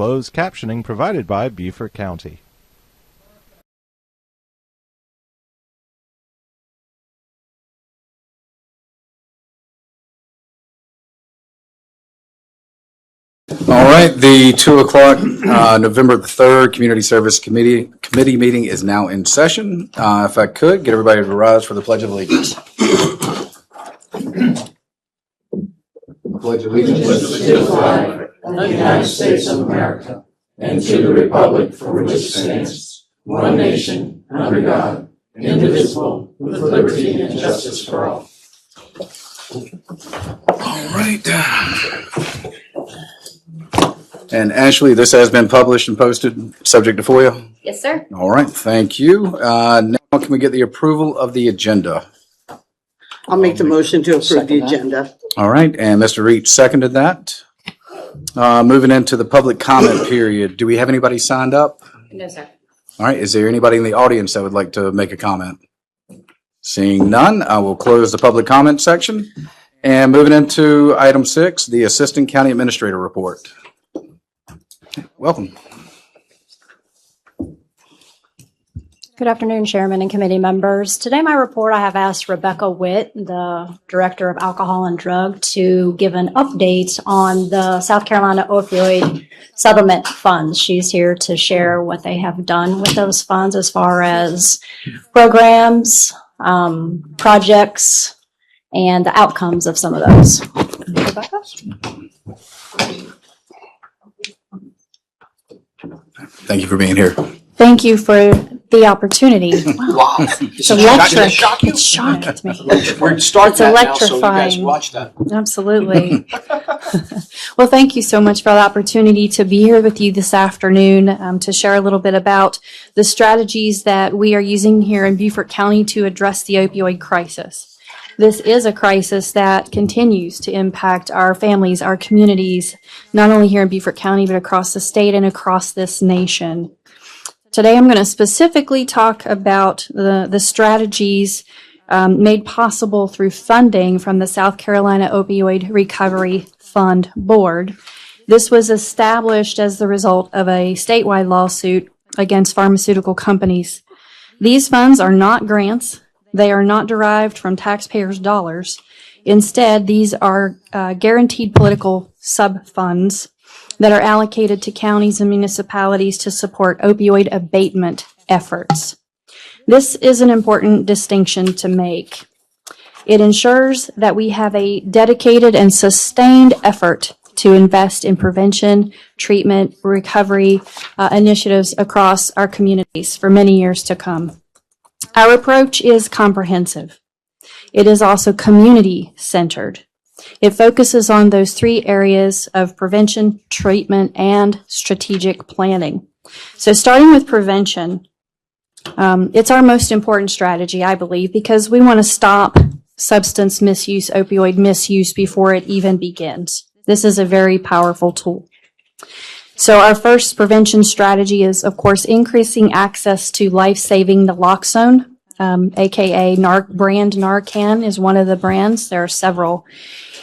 closed captioning provided by Beaufort County. All right, the 2 o'clock, November the 3rd, Community Service Committee meeting is now in session. If I could, get everybody to rise for the Pledge of Allegiance. Pledge allegiance to the flag of the United States of America and to the republic for which it stands, one nation, under God, indivisible, with liberty and justice for all. All right. And Ashley, this has been published and posted, subject to FOIA? Yes, sir. All right, thank you. Now can we get the approval of the agenda? I'll make the motion to approve the agenda. All right, and Mr. Reach seconded that. Moving into the public comment period. Do we have anybody signed up? No, sir. All right, is there anybody in the audience that would like to make a comment? Seeing none, I will close the public comment section. And moving into item 6, the Assistant County Administrator Report. Welcome. Good afternoon, Chairman and committee members. Today, my report, I have asked Rebecca Witt, the Director of Alcohol and Drug, to give an update on the South Carolina opioid settlement funds. She's here to share what they have done with those funds as far as programs, projects, and the outcomes of some of those. Rebecca? Thank you for being here. Thank you for the opportunity. Wow. It's electric. It shocked me. We're starting It's that now, so you guys electrifying. watch that. Absolutely. Well, thank you so much for the opportunity to be here with you this afternoon to share a little bit about the strategies that we are using here in Beaufort County to address the opioid crisis. This is a crisis that continues to impact our families, our communities, not only here in Beaufort County, but across the state and across this nation. Today, I'm going to specifically talk about the strategies made possible through funding from the South Carolina Opioid Recovery Fund Board. This was established as the result of a statewide lawsuit against pharmaceutical companies. These funds are not grants. They are not derived from taxpayers' dollars. Instead, these are guaranteed political sub-funds that are allocated to counties and municipalities to support opioid abatement efforts. This is an important distinction to make. It ensures that we have a dedicated and sustained effort to invest in prevention, treatment, recovery initiatives across our communities for many years to come. Our approach is comprehensive. It is also community-centered. It focuses on those 3 areas of prevention, treatment, and strategic planning. So starting with prevention, it's our most important strategy, I believe, because we want to stop substance misuse, opioid misuse before it even begins. This is a very powerful tool. So our first prevention strategy is, of course, increasing access to life-saving naloxone, aka brand Narcan is one of the brands. There are several.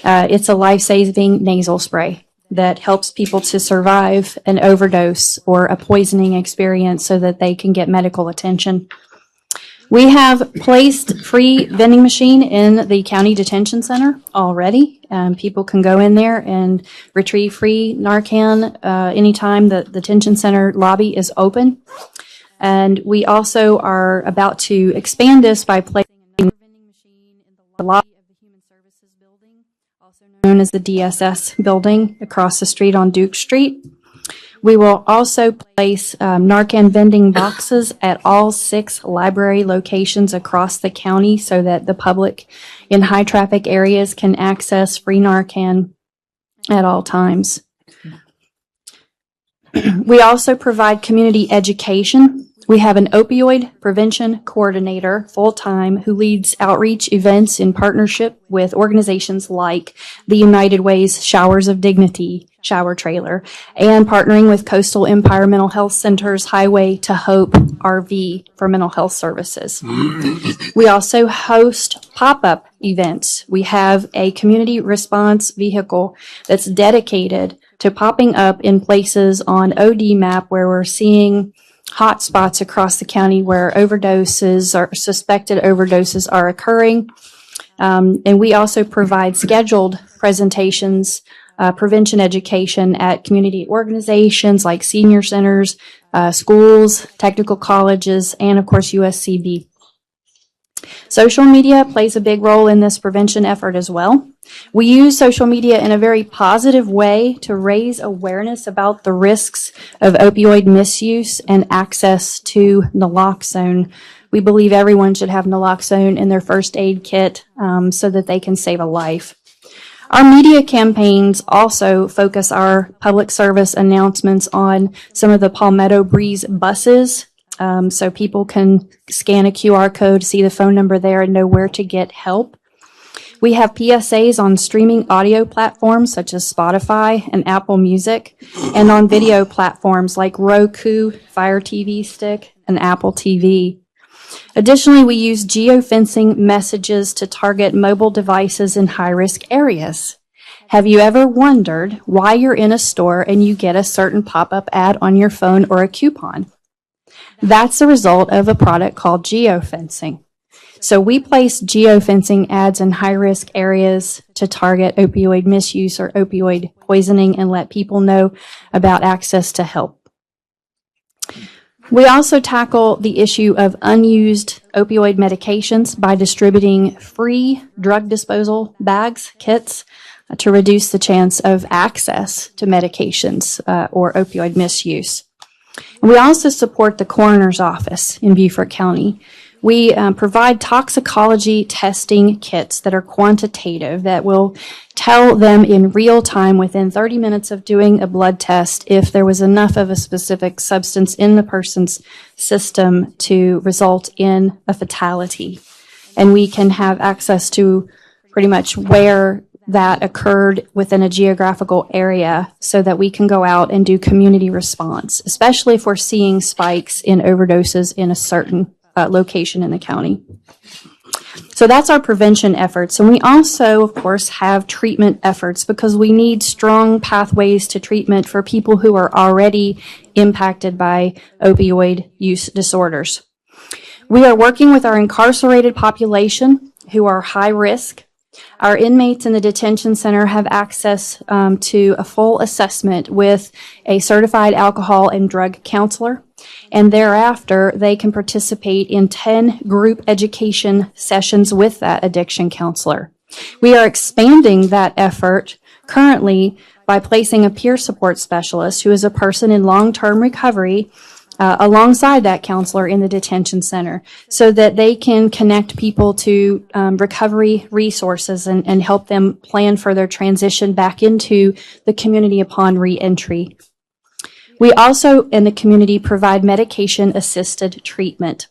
It's a life-saving nasal spray that helps people to survive an overdose or a poisoning experience so that they can get medical attention. We have placed free vending machine in the county detention center already. People can go in there and retrieve free Narcan anytime the detention center lobby is open. And we also are about to expand this by placing another vending machine in the lobby of the Human Services Building, also known as the DSS building, across the street on Duke Street. We will also place Narcan vending boxes at all 6 library locations across the county so that the public in high traffic areas can access free Narcan at all times. We also provide community education. We have an opioid prevention coordinator full-time who leads outreach events in partnership with organizations like the United Way's Showers of Dignity shower trailer and partnering with Coastal Empire Mental Health Center's Highway to Hope RV for mental health services. We also host pop-up events. We have a community response vehicle that's dedicated to popping up in places on OD map where we're seeing hot spots across the county where overdoses or suspected overdoses are occurring. And we also provide scheduled presentations, prevention education at community organizations like senior centers, schools, technical colleges, and of course USCB. Social media plays a big role in this prevention effort as well. We use social media in a very positive way to raise awareness about the risks of opioid misuse and access to naloxone. We believe everyone should have naloxone in their first aid kit so that they can save a life. Our media campaigns also focus our public service announcements on some of the Palmetto Breeze buses, so people can scan a QR code, see the phone number there, and know where to get help. We have PSAs on streaming audio platforms such as Spotify and Apple Music, and on video platforms like Roku, Fire TV Stick, and Apple TV. Additionally, we use geofencing messages to target mobile devices in high-risk areas. Have you ever wondered why you're in a store and you get a certain pop-up ad on your phone or a coupon? That's the result of a product called geofencing. So we place geofencing ads in high-risk areas to target opioid misuse or opioid poisoning and let people know about access to help. We also tackle the issue of unused opioid medications by distributing free drug disposal bags, kits, to reduce the chance of access to medications or opioid misuse. We also support the coroner's office in Beaufort County. We provide toxicology testing kits that are quantitative that will tell them in real time within 30 minutes of doing a blood test if there was enough of a specific substance in the person's system to result in a fatality. And we can have access to pretty much where that occurred within a geographical area so that we can go out and do community response, especially if we're seeing spikes in overdoses in a certain location in the county. So that's our prevention efforts. And we also, of course, have treatment efforts because we need strong pathways to treatment for people who are already impacted by opioid use disorders. We are working with our incarcerated population who are high risk. Our inmates in the detention center have access to a full assessment with a certified alcohol and drug counselor, and thereafter they can participate in 10 group education sessions with that addiction counselor. We are expanding that effort currently by placing a peer support specialist who is a person in long-term recovery alongside that counselor in the detention center so that they can connect people to recovery resources and help them plan for their transition back into the community upon re-entry. We also, in the community, provide medication-assisted treatment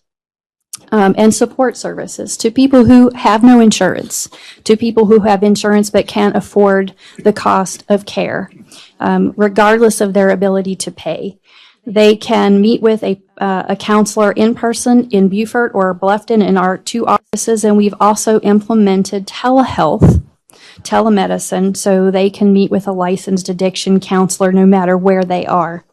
and support services to people who have no insurance, to people who have insurance but can't afford the cost of care, regardless of their ability to pay. They can meet with a counselor in person in Beaufort or Bluffton in our 2 offices, and we've also implemented telemedicine, so they can meet with a licensed addiction counselor no matter where they are.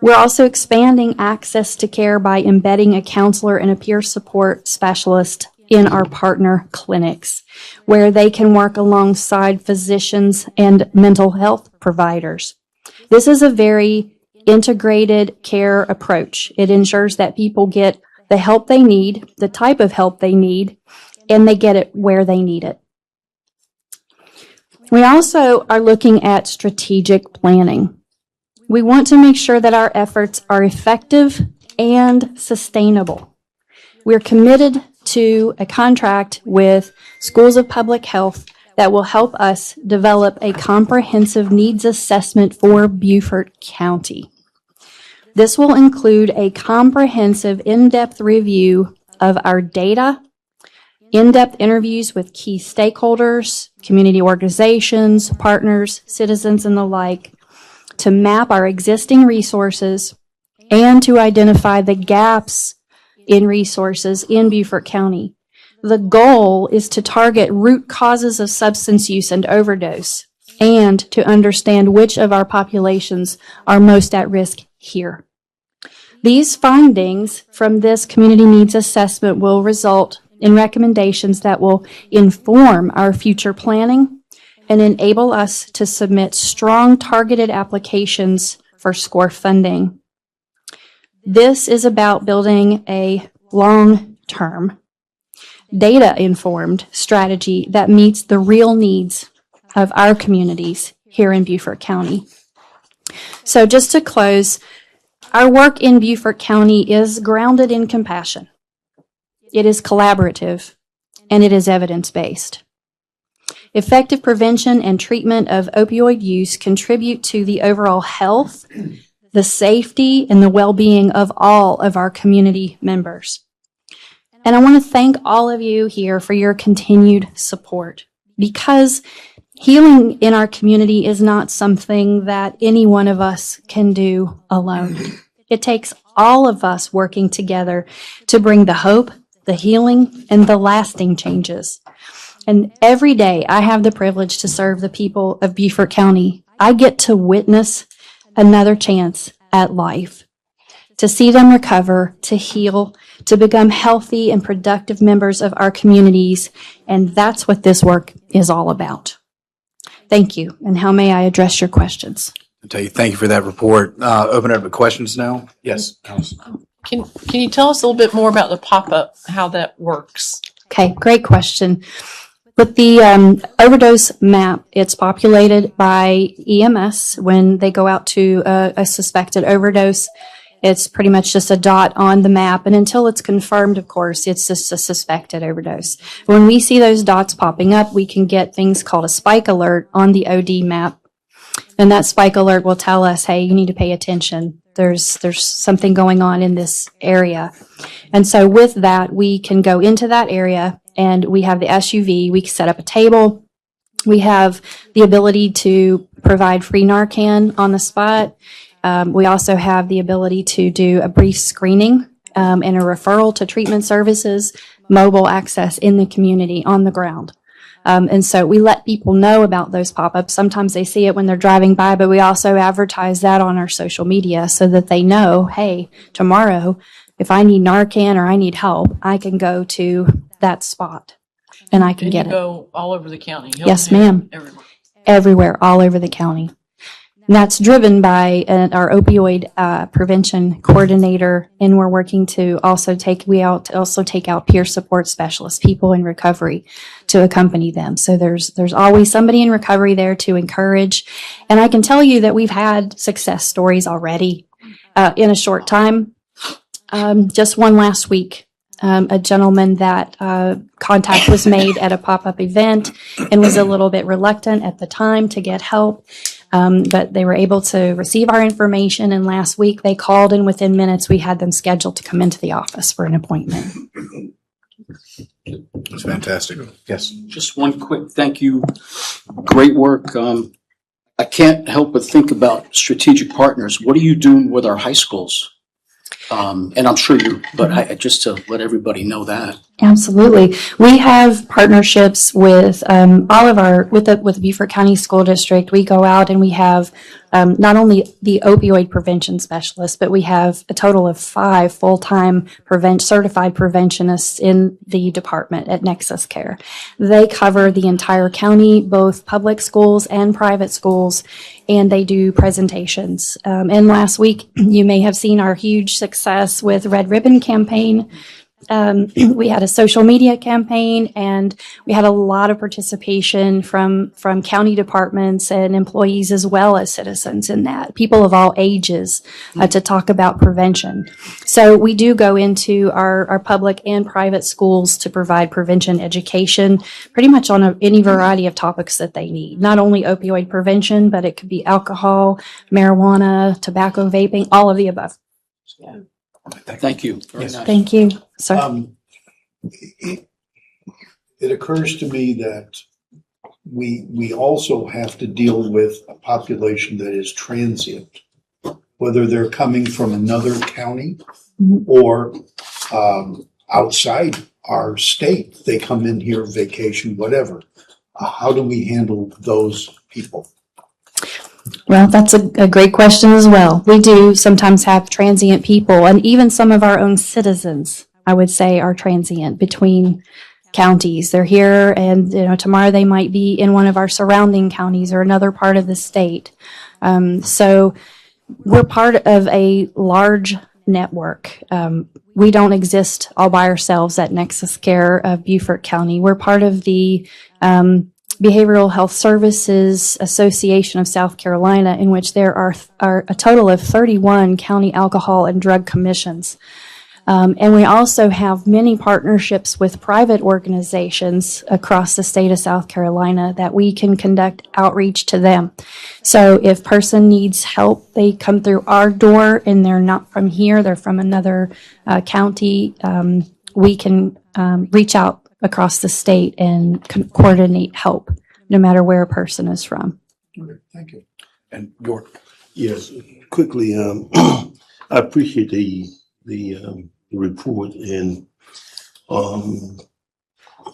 We're also expanding access to care by embedding a counselor and a peer support specialist in our partner clinics, where they can work alongside physicians and mental health providers. This is a very integrated care approach. It ensures that people get the help they need, the type of help they need, and they get it where they need it. We also are looking at strategic planning. We want to make sure that our efforts are effective and sustainable. We're committed to a contract with Schools of Public Health that will help us develop a comprehensive needs assessment for Beaufort County. This will include a comprehensive in-depth review of our data, in-depth interviews with key stakeholders, community organizations, partners, citizens, and the like, to map our existing resources and to identify the gaps in resources in Beaufort County. The goal is to target root causes of substance use and overdose and to understand which of our populations are most at risk here. These findings from this community needs assessment will result in recommendations that will inform our future planning and enable us to submit strong targeted applications for SCORE funding. This is about building a long-term, data-informed strategy that meets the real needs of our communities here in Beaufort County. So just to close, our work in Beaufort County is grounded in compassion. It is collaborative, and it is evidence-based. Effective prevention and treatment of opioid use contribute to the overall health, the safety, and the well-being of all of our community members. And I want to thank all of you here for your continued support, because healing in our community is not something that any one of us can do alone. It takes all of us working together to bring the hope, the healing, and the lasting changes. And every day I have the privilege to serve the people of Beaufort County. I get to witness another chance at life, to see them recover, to heal, to become healthy and productive members of our communities. And that's what this work is all about. Thank you. And how may I address your questions? I'll tell you, thank you for that report. Open it up to questions now. Yes, Allison. Can you tell us a little bit more about the pop-up, how that works? Okay, great question. With the overdose map, it's populated by EMS when they go out to a suspected overdose. It's pretty much just a dot on the map, and until it's confirmed, of course, it's just a suspected overdose. When we see those dots popping up, we can get things called a spike alert on the OD map, and that spike alert will tell us, hey, you need to pay attention. There's something going on in this area. And so with that, we can go into that area, and we have the SUV. We can set up a table. We have the ability to provide free Narcan on the spot. We also have the ability to do a brief screening and a referral to treatment services, mobile access in the community on the ground. And so we let people know about those pop-ups. Sometimes they see it when they're driving by, but we also advertise that on our social media so that they know, hey, tomorrow, if I need Narcan or I need help, I can go to that spot and I can get it. Go all over the county. Yes, ma'am. Everywhere, all over the county. And that's driven by our opioid prevention coordinator, and we're working to also take out peer support specialists, people in recovery, to accompany them. So there's always somebody in recovery there to encourage. And I can tell you that we've had success stories already in a short time. Just one last week, a gentleman that contact was made at a pop-up event and was a little bit reluctant at the time to get help. But they were able to receive our information, and last week they called, and within minutes we had them scheduled to come into the office for an appointment. That's fantastic. Yes. Just one quick thank you. Great work. I can't help but think about strategic partners. What are you doing with our high schools? And I'm sure but just to let everybody know that. Absolutely. We have partnerships with all of with the Beaufort County School District. We go out and we have not only the opioid prevention specialists, but we have a total of 5 full-time certified preventionists in the department at Nexus Care. They cover the entire county, both public schools and private schools, and they do presentations. And last week, you may have seen our huge success with Red Ribbon Campaign. We had a social media campaign, and we had a lot of participation from county departments and employees as well as citizens in that, people of all ages, to talk about prevention. So we do go into our public and private schools to provide prevention education pretty much on any variety of topics that they need. Not only opioid prevention, but it could be alcohol, marijuana, tobacco, vaping, all of the above. Yeah. Thank you. Very nice. Thank you. Sorry. It occurs to me that we also have to deal with a population that is transient, whether they're coming from another county or outside our state. They come in here, vacation, whatever. How do we handle those people? Well, that's a great question as well. We do sometimes have transient people, and even some of our own citizens, I would say, are transient between counties. They're here, and tomorrow they might be in one of our surrounding counties or another part of the state. So we're part of a large network. We don't exist all by ourselves at Nexus Care of Beaufort County. We're part of the Behavioral Health Services Association of South Carolina, in which there are a total of 31 county alcohol and drug commissions. And we also have many partnerships with private organizations across the state of South Carolina that we can conduct outreach to them. So if person needs help, they come through our door and they're not from here, they're from another county, we can reach out across the state and coordinate help, no matter where a person is from. Okay, thank you. And York. Yes, quickly, I appreciate the report and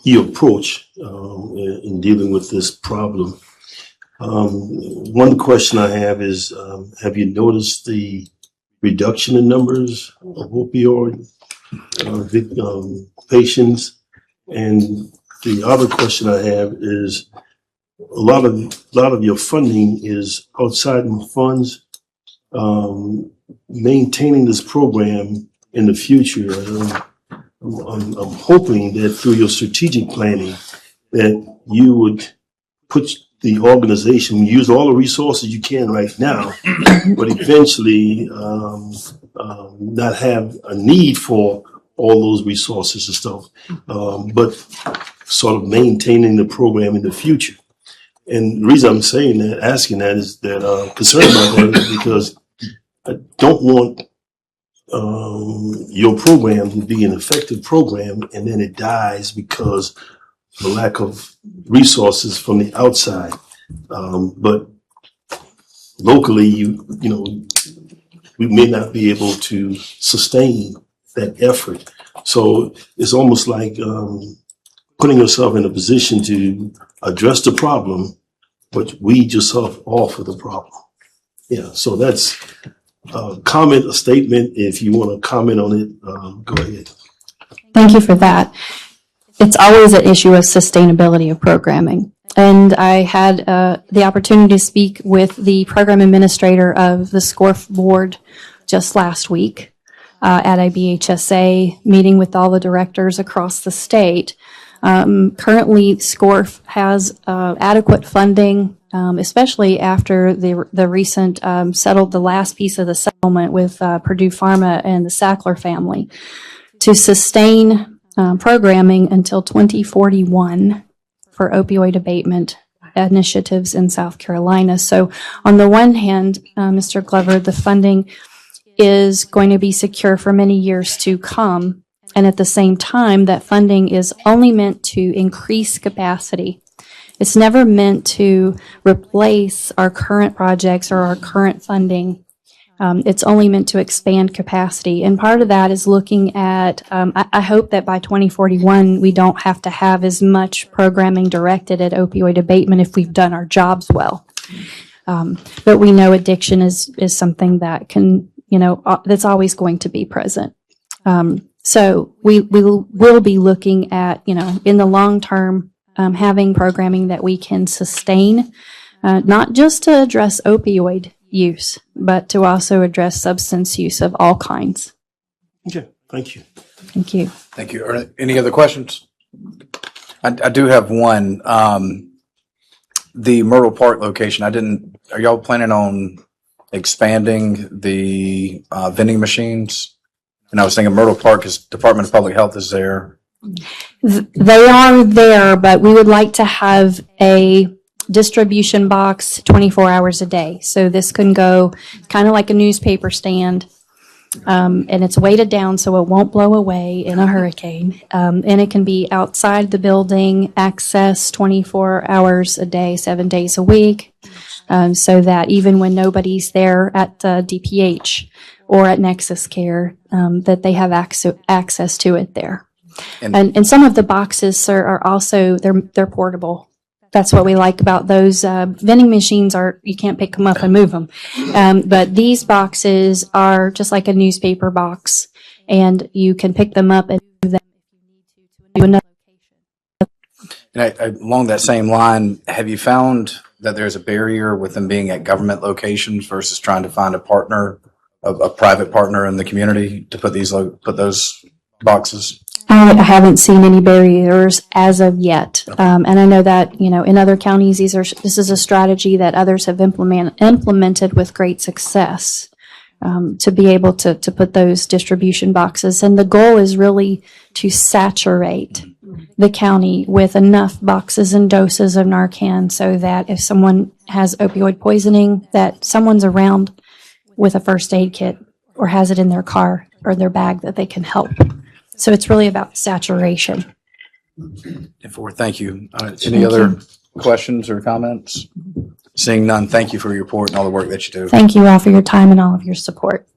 your approach in dealing with this problem. One question I have is, have you noticed the reduction in numbers of opioid patients? And the other question I have is, a lot of your funding is outside funds. Maintaining this program in the future, I'm hoping that through your strategic planning that you would put the organization, use all the resources you can right now, but eventually not have a need for all those resources and stuff, but sort of maintaining the program in the future. And the reason I'm saying that, asking that, is that concerned about that is because I don't want your program to be an effective program and then it dies because of the lack of resources from the outside. But locally, we may not be able to sustain that effort. So it's almost like putting yourself in a position to address the problem, but we just offer the problem. Yeah, so that's a comment, a statement. If you want to comment on it, go ahead. Thank you for that. It's always an issue of sustainability of programming. And I had the opportunity to speak with the program administrator of the SCORF board just last week at a BHSA meeting with all the directors across the state. Currently, SCORF has adequate funding, especially after the recent settled the last piece of the settlement with Purdue Pharma and the Sackler family, to sustain programming until 2041 for opioid abatement initiatives in South Carolina. So on the one hand, Mr. Glover, the funding is going to be secure for many years to come. And at the same time, that funding is only meant to increase capacity. It's never meant to replace our current projects or our current funding. It's only meant to expand capacity. And part of that is looking at, I hope that by 2041, we don't have to have as much programming directed at opioid abatement if we've done our jobs well. But we know addiction is something that can, that's always going to be present. So we will be looking at, in the long term, having programming that we can sustain, not just to address opioid use, but to also address substance use of all kinds. Okay, thank you. Thank you. Thank you. Are any other questions? I do have one. The Myrtle Park location, are y'all planning on expanding the vending machines? And I was thinking Myrtle Park is Department of Public Health is there. They are there, but we would like to have a distribution box 24 hours a day. So this can go kind of like a newspaper stand, and it's weighted down so it won't blow away in a hurricane. And it can be outside the building, access 24 hours a day, 7 days a week, so that even when nobody's there at DPH or at Nexus Care, that they have access to it there. And some of the boxes, sir, are also, they're portable. That's what we like about those. Vending machines you can't pick them up and move them. But these boxes are just like a newspaper box, and you can pick them up and move them to another location. And along that same line, have you found that there's a barrier with them being at government locations versus trying to find a partner, a private partner in the community to put those boxes? I haven't seen any barriers as of yet. And I know that, in other counties, this is a strategy that others have implemented with great success, to be able to put those distribution boxes. And the goal is really to saturate the county with enough boxes and doses of Narcan so that if someone has opioid poisoning, that someone's around with a first aid kit or has it in their car or their bag that they can help. So it's really about saturation. Thank you. Any other questions or comments? Seeing none, thank you for your report and all the work that you do. Thank you all for your time and all of your support.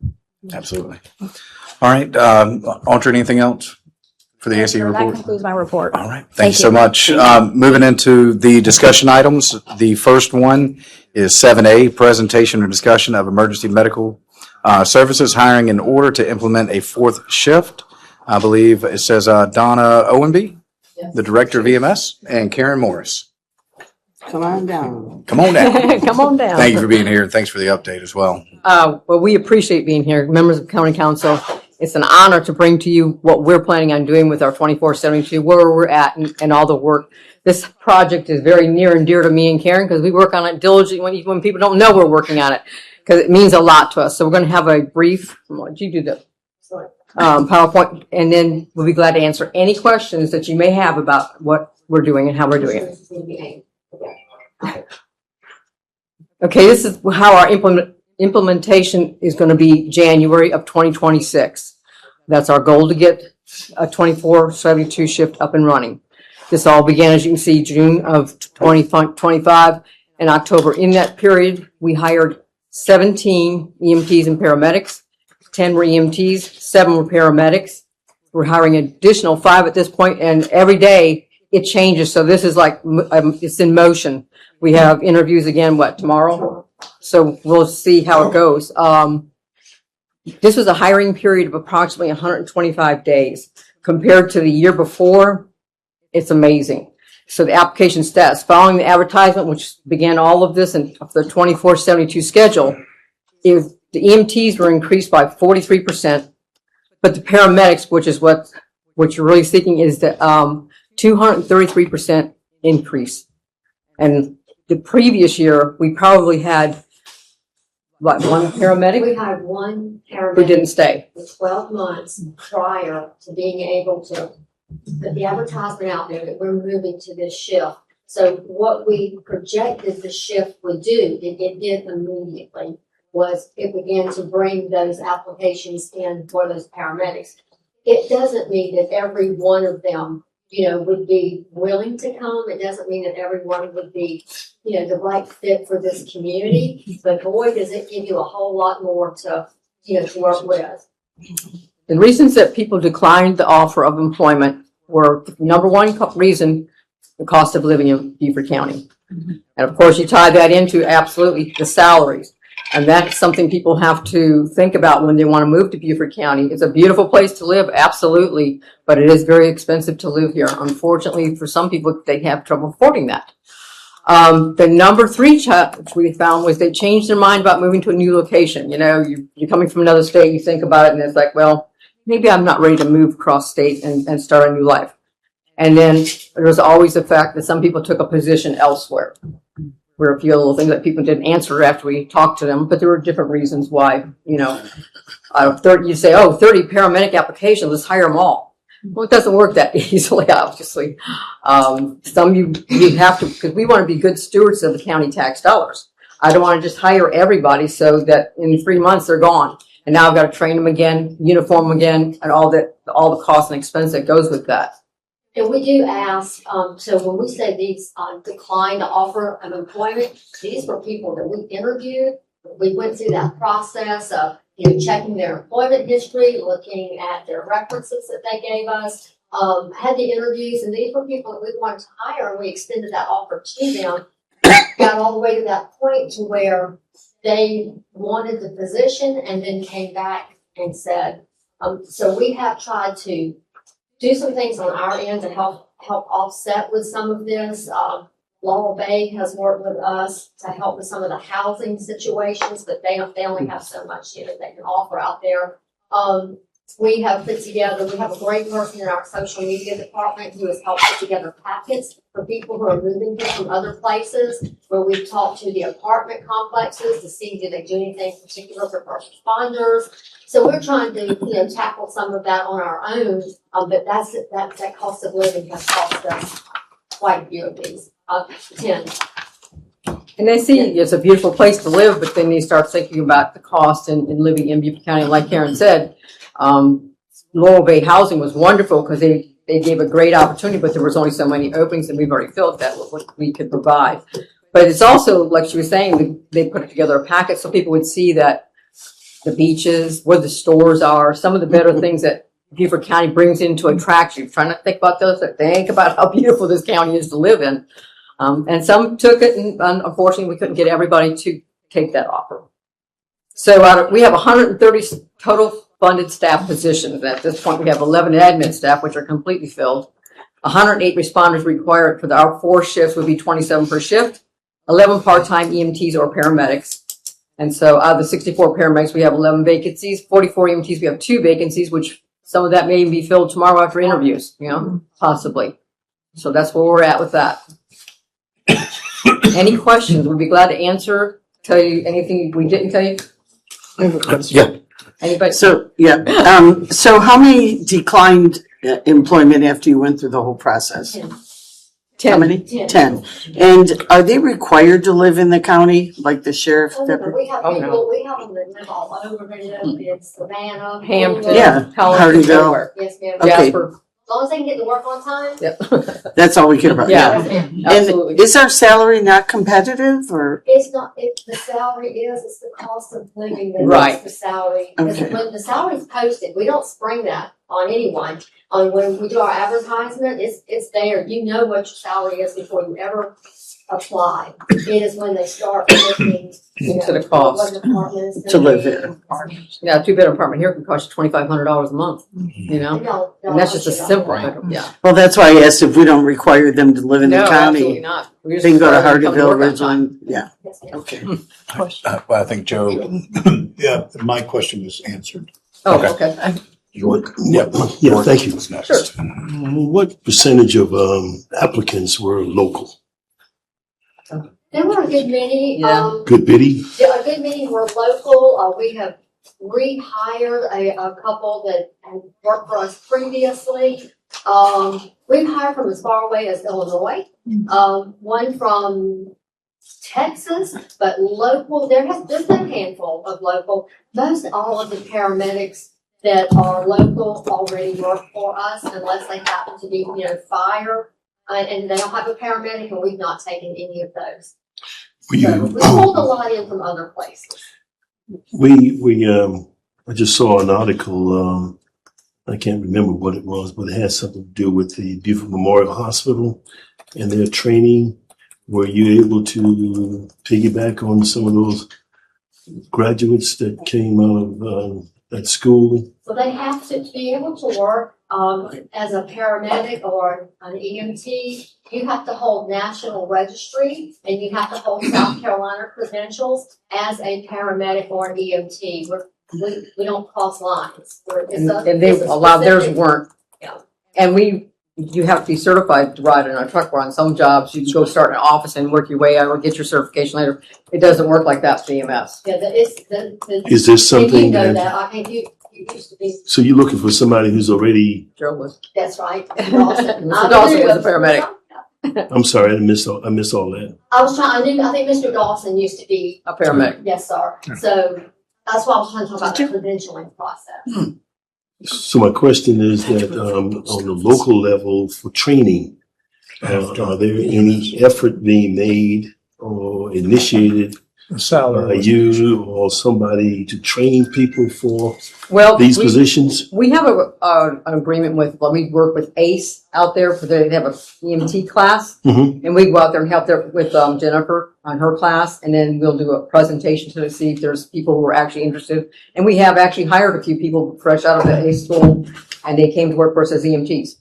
Absolutely. All right. Audrey, anything else for the ACE That report? concludes my report. All right. Thank you so much. Moving into the discussion items. The first one is 7A, presentation or discussion of emergency medical services hiring in order to implement a fourth shift. I believe it says Donna Owenby, the director of EMS, and Karen Morris. Come on down. Come on down. Come on down. Thank you for being here, and thanks for the update as well. Well, we appreciate being here, members of County Council. It's an honor to bring to you what we're planning on doing with our 2472, where we're at, and all the work. This project is very near and dear to me and Karen because we work on it diligently when people don't know we're working on it, because it means a lot to us. So we're going to have a brief. Did you do the PowerPoint, and then we'll be glad to answer any questions that you may have about what we're doing and how we're doing it. Okay, this is how our implementation is going to be January of 2026. That's our goal, to get a 24/72 shift up and running. This all began, as you can see, June of 2025 and October. In that period, we hired 17 EMTs and paramedics. 10 were EMTs, 7 were paramedics. We're hiring an additional 5 at this point, and every day it changes. So this is like, it's in motion. We have interviews again, tomorrow? So we'll see how it goes. This was a hiring period of approximately 125 days. Compared to the year before, it's amazing. So the application stats, following the advertisement, which began all of this in the 24/72 schedule, is the EMTs were increased by 43%, but the paramedics, which is what you're really seeking, is the 233% increase. And the previous year, we probably had one paramedic? We had one paramedic who didn't stay. for 12 months prior to being able to put the advertisement out there that we're moving to this shift. So what we projected the shift would do, it did immediately, was it began to bring those applications in for those paramedics. It doesn't mean that every one of them, would be willing to come. It doesn't mean that everyone would be, the right fit for this community. But boy, does it give you a whole lot more to work with. The reasons that people declined the offer of employment were, number one reason, the cost of living in Beaufort County. And of course, you tie that into absolutely the salaries. And that's something people have to think about when they want to move to Beaufort County. It's a beautiful place to live, absolutely, but it is very expensive to live here. Unfortunately, for some people, they have trouble affording that. The number 3 challenge we found was they changed their mind about moving to a new location. You're coming from another state, you think about it, and it's like, well, maybe I'm not ready to move across state and start a new life. And then there was always the fact that some people took a position elsewhere. There were a few little things that people didn't answer after we talked to them, but there were different reasons why, out of 30, you say, 30 paramedic applications, let's hire them all. Well, it doesn't work that easily, obviously. Some you have to, because we want to be good stewards of the county tax dollars. I don't want to just hire everybody so that in 3 months they're gone. And now I've got to train them again, uniform them again, and all the cost and expense that goes with that. And we do ask, so when we say these decline the offer of employment, these were people that we interviewed. We went through that process of checking their employment history, looking at their references that they gave us, had the interviews, and these were people that we wanted to hire, and we extended that offer to them. Got all the way to that point to where they wanted the position and then came back and said, so we have tried to do some things on our end to help offset with some of this. Laurel Bay has worked with us to help with some of the housing situations, but they only have so much, they can offer out there. We have put together, we have a great person in our social media department who has helped put together packets for people who are moving here from other places, where we've talked to the apartment complexes to see do they do anything particular for first responders. So we're trying to, tackle some of that on our own, but that cost of living has cost us quite a few of these, 10. And they see it's a beautiful place to live, but then you start thinking about the cost and living in Beaufort County. Like Karen said, Laurel Bay Housing was wonderful because they gave a great opportunity, but there was only so many openings, and we've already filled that with what we could provide. But it's also, like she was saying, they put together a packet so people would see that the beaches, where the stores are, some of the better things that Beaufort County brings in to attract you. Trying to think about those, think about how beautiful this county is to live in. And some took it, and unfortunately, we couldn't get everybody to take that offer. So we have 130 total funded staff positions. At this point, we have 11 admin staff, which are completely filled. 108 responders required for our 4 shifts would be 27 per shift, 11 part-time EMTs or paramedics. And so out of the 64 paramedics, we have 11 vacancies. 44 EMTs, we have 2 vacancies, which some of that may be filled tomorrow after interviews, possibly. So that's where we're at with that. Any questions? We'd be glad to answer, tell you anything we didn't tell you. I have a question. Yeah. Anybody? So, so how many declined employment after you went through the whole process? 10. How many? 10. And are they required to live in the county, like the sheriff? We have people, no. we have them that live all over, they live in Savannah. Hampton, Yeah, Pelican, Hardyville. everywhere. Yes, ma'am. Okay. Jasper. As long as they can get to work on time. Yep. That's all we care about. Yeah. Yes, ma'am. Absolutely. And is our salary not competitive, or? It's not, the salary is, it's the cost of living that Right. makes the salary. Because Okay. when the salary's posted, we don't spring that on anyone. When we do our advertisement, it's there. You know what your salary is before you ever apply. It is when they start looking, Into the cost. what department is To gonna live be. there. Yeah, a 2-bedroom apartment here can cost you $2,500 a month, No, And that's just a simple, Right. yeah. Well, that's why I asked if we don't require them to live in the No, absolutely county. not. We just They can go to require them come Hardyville, work on time. Ridgeland. Yeah, Yes, ma'am. okay. Well, I think Joe, Yeah, my question was answered. Oh, Okay. okay. Yeah, thank you. was next. Sure. What percentage of applicants were local? There were a good many, Yeah. Good biddy? a good many were local. We have rehired a couple that had worked for us previously. We've hired from as far away as Illinois, one from Texas, but local. There's a handful of local. Most all of the paramedics that are local already work for us, unless they happen to be, fire, and they don't have a paramedic, and we've not taken any of those. We pulled a lot in from other places. I just saw an article, I can't remember what it was, but it had something to do with the Beaufort Memorial Hospital and their training. Were you able to piggyback on some of those graduates that came out of that school? So they have to be able to work as a paramedic or an EMT. You have to hold national registry, and you have to hold South Carolina credentials as a paramedic or an EMT. We don't cross lines. And they allowed, theirs weren't. Yeah. And you have to be certified to ride in a truck, where on some jobs you can go start in an office and work your way out or get your certification later. It doesn't work like that for EMS. Yeah, Is this and you something know that, that. I think you used to be. so you're looking for somebody who's already, Joe was. That's right. Mr. Dawson. Mr. Dawson was a paramedic. I'm sorry, I missed all that. I think Mr. Dawson used to be. A paramedic. Yes, sir. So that's why I was trying to talk about the credentialing process. So my question is that on the local level for training, are there any effort being made or initiated salary? You or somebody to train people for Well, these positions? we have an agreement with, well, we work with ACE out there for they have a EMT class. Mhm. And we go out there and help there with Jennifer on her class. And then we'll do a presentation to see if there's people who are actually interested. And we have actually hired a few people fresh out of the ACE school, and they came to work for us as EMTs.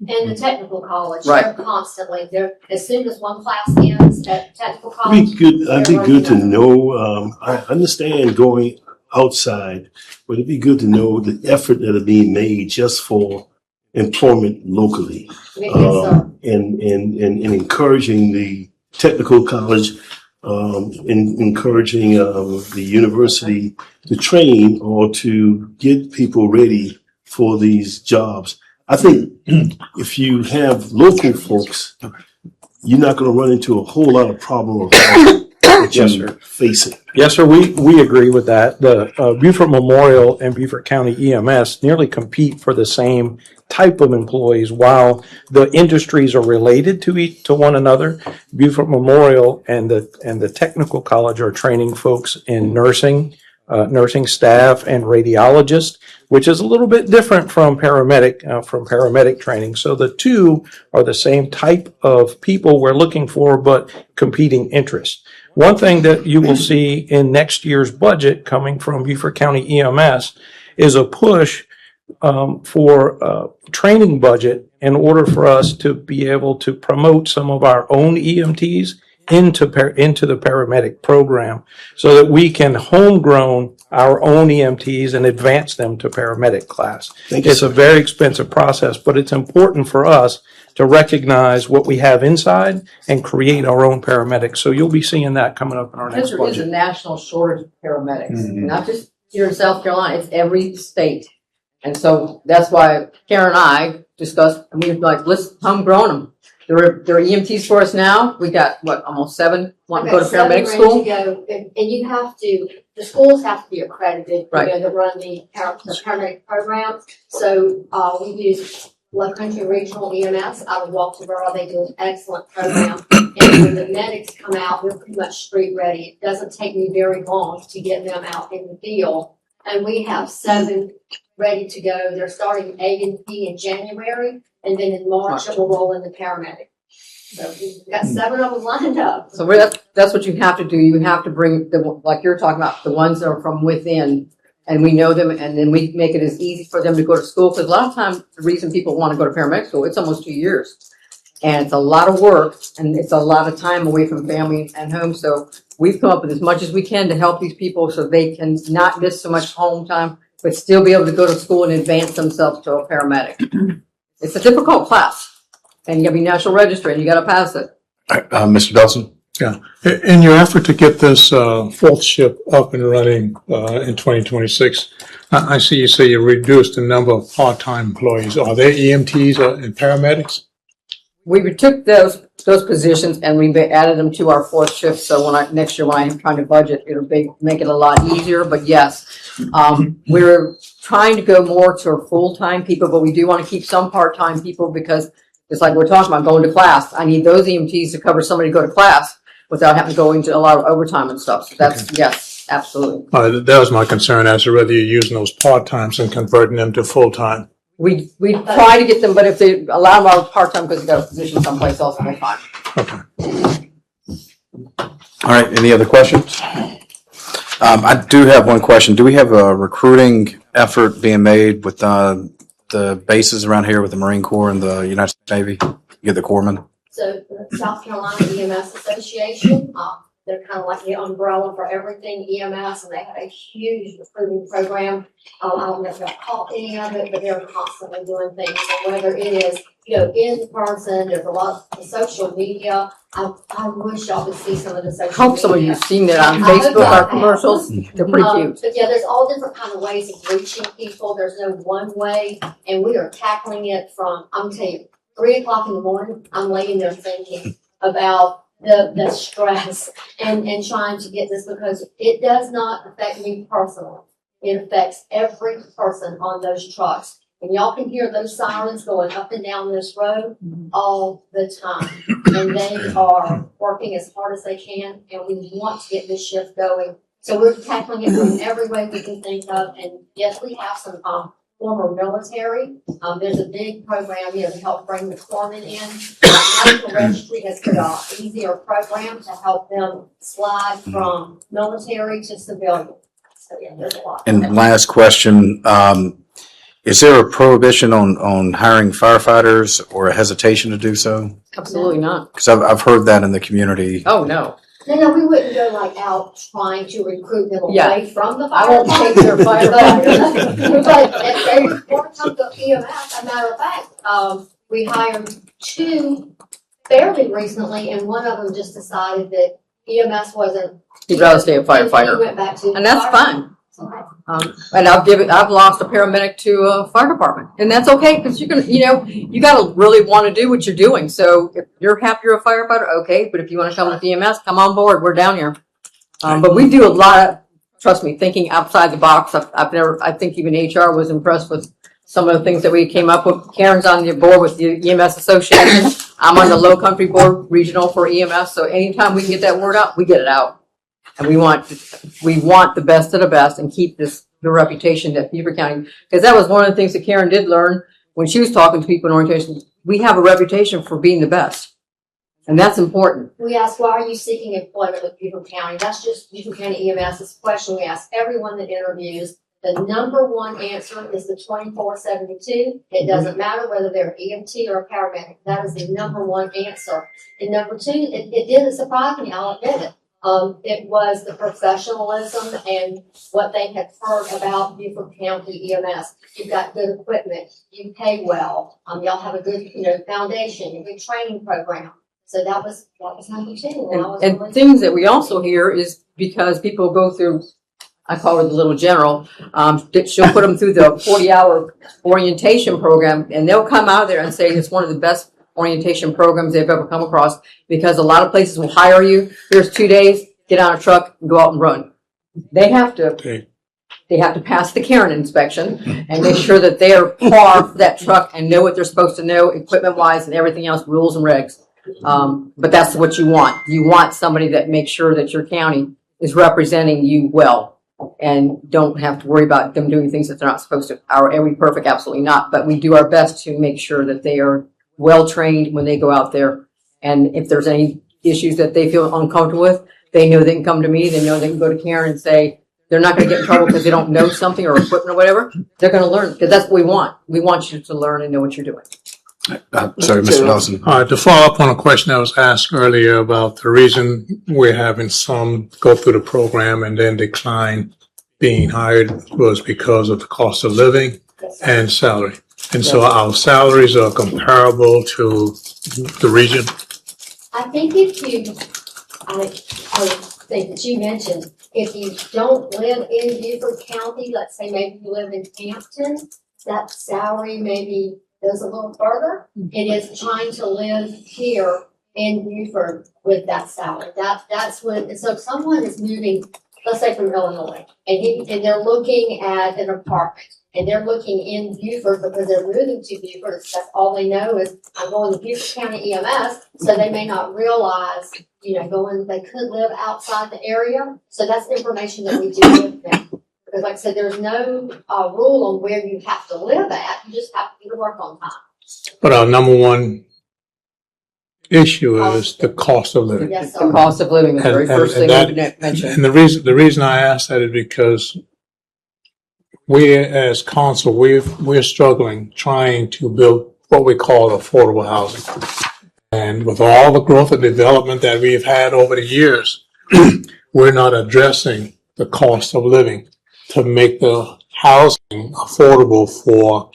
And the technical college, Right. they're constantly, as soon as one class ends at technical It'd college. be good, I'd be they're good to running know, I understand going outside, but it'd be good to know the effort that are being made just for employment locally. Yes, sir. And encouraging the technical college, encouraging, the university to train or to get people ready for these jobs. I think if you have local folks, you're not gonna run into a whole lot of problem that Yes, you sir. facing. Yes, sir, we agree with that. The Beaufort Memorial and Beaufort County EMS nearly compete for the same type of employees. While the industries are related to one another, Beaufort Memorial and the technical college are training folks in nursing, nursing staff and radiologists, which is a little bit different from paramedic training. So the two are the same type of people we're looking for, but competing interests. One thing that you will see in next year's budget coming from Beaufort County EMS is a push for training budget in order for us to be able to promote some of our own EMTs into the paramedic program so that we can homegrown our own EMTs and advance them to paramedic class. Thank you, It's a sir. very expensive process, but it's important for us to recognize what we have inside and create our own paramedics. So you'll be seeing that coming up in our Because next there is a budget. national shortage of paramedics, Mhm. not just here in South Carolina, it's every state. And so that's why Karen and I discussed, and we were like, let's homegrown them. They're EMTs for us now. We got, what, almost 7 want to go to Okay, 7 paramedic ready school? to go. And you have to, the schools have to be accredited, Right. that run the paramedic programs. So, we use Love Country Regional EMS out of Walterboro. They do an excellent program. And when the medics come out, they're pretty much street ready. It doesn't take me very long to get them out in the field. And we have 7 ready to go. They're starting A&P in January, and then in March it will roll into paramedic. So we've got 7 of them lined up. So that's what you have to do. You have to bring like you're talking about, the ones that are from within, and we know them, and then we make it as easy for them to go to school. Because a lot of times, the reason people want to go to paramedic school, it's almost 2 years. And it's a lot of work, and it's a lot of time away from family and home. So we've come up with as much as we can to help these people so they can not miss so much home time, but still be able to go to school and advance themselves to a paramedic. It's a difficult class, and you gotta be National Register, and you gotta pass it. Mr. Dawson? Yeah. In your effort to get this fourth ship up and running in 2026, I see you say you reduced the number of part-time employees. Are they EMTs and paramedics? We took those positions and we added them to our 4th shift. So next year when I'm trying to budget, it'll make it a lot easier. But yes, we're trying to go more to full-time people, but we do want to keep some part-time people because it's like we're talking about going to class. I need those EMTs to cover somebody to go to class without having to go into a lot of overtime and stuff. So that's, yes, absolutely. That was my concern as to whether you're using those part-times and converting them to full-time. We try to get them, but if they allow them out part-time because they got a position someplace else, we're fine. Okay. All right, any other questions? I do have one question. Do we have a recruiting effort being made with the bases around here with the Marine Corps and the United States Navy? Get the corpsmen? So the South Carolina EMS Association, they're kind of like the umbrella for everything EMS, and they have a huge recruiting program. I don't know if they've caught any of it, but they're constantly doing things. So whether it is, in person, there's a lot of social media. I wish y'all could see some of the social media. Hope some of you've seen it on I hope Facebook, y'all our have. commercials. They're pretty cute. But yeah, there's all different kind of ways of reaching people. There's no one way, and we are tackling it from, I'm telling you, 3 o'clock in the morning, I'm laying there thinking about the stress and trying to get this, because it does not affect me personally. It affects every person on those trucks. And y'all can hear those sirens going up and down this road all the time. And they are working as hard as they can, and we want to get this shift going. So we're tackling it from every way we can think of. And yes, we have some former military. There's a big program, to help bring the corpsmen in. National Registry has put an easier program to help them slide from military to civilian. So yeah, there's a lot. And last question, is there a prohibition on hiring firefighters or a hesitation to do so? Absolutely not. Because I've heard that in the community. Oh, no. No, we wouldn't go out trying to recruit them Yeah. away from the I fire. won't take their firefighters. But if they report something to EMS, as a matter of fact, we hired 2 fairly recently, and one of them just decided that EMS wasn't. He'd rather stay a He firefighter. went back to. And that's fire. fine. And I've lost a paramedic to a fire department, and that's okay, because you're gonna, you gotta really want to do what you're doing. So if you're happy you're a firefighter, okay, but if you want to come with EMS, come on board, we're down here. But we do a lot of, trust me, thinking outside the box. I think even HR was impressed with some of the things that we came up with. Karen's on the board with the EMS Association. I'm on the Low Country Board Regional for EMS, so anytime we can get that word out, we get it out. And we want the best of the best and keep the reputation that Beaufort County, because that was one of the things that Karen did learn when she was talking to people in orientation. We have a reputation for being the best. And that's important. We asked, why are you seeking employment with Beaufort County? That's just Beaufort County EMS's question. We ask everyone that interviews. The number one answer is the 2472. It doesn't matter whether they're EMT or a paramedic. That is the number one answer. And number 2, it didn't surprise me, I'll admit it. It was the professionalism and what they had heard about Beaufort County EMS. You've got good equipment, you pay well, y'all have a good, foundation, a good training program. So that was number 2. And things that we also hear is because people go through, I call her the little general, she'll put them through the 40-hour orientation program, and they'll come out of there and say it's one of the best orientation programs they've ever come across, because a lot of places will hire you. Here's 2 days, get on a truck and go out and run. They have to pass the Karen inspection and make sure that they are par for that truck and know what they're supposed to know equipment wise and everything else, rules and regs. But that's what you want. You want somebody that makes sure that your county is representing you well and don't have to worry about them doing things that they're not supposed to. Are we perfect? Absolutely not. But we do our best to make sure that they are well trained when they go out there. And if there's any issues that they feel uncomfortable with, they know they can come to me. They know they can go to Karen and say, they're not going to get in trouble because they don't know something or equipment or whatever. They're going to learn, because that's what we want. We want you to learn and know what you're doing. Sorry, Mr. Nelson. To follow up on a question that was asked earlier about the reason we're having some go through the program and then decline being hired was because of the cost of living and salary. And so our salaries are comparable to the region. I think I think that you mentioned, if you don't live in Beaufort County, let's say maybe you live in Hampton, that salary maybe goes a little further. It is trying to live here in Beaufort with that salary. That's when, so if someone is moving, let's say from Illinois, and they're looking at an apartment, and they're looking in Beaufort because they're moving to Beaufort. That's all they know is I'm going to Beaufort County EMS, so they may not realize, they could live outside the area. So that's information that we do give them. Because like I said, there's no rule on where you have to live at. You just have to get to work on time. But our number one issue is the cost of living. Yes, The sir. cost of living, the very first thing we mentioned. And the reason I asked that is because we as council, we're struggling trying to build what we call affordable housing. And with all the growth and development that we've had over the years, we're not addressing the cost of living to make the housing affordable for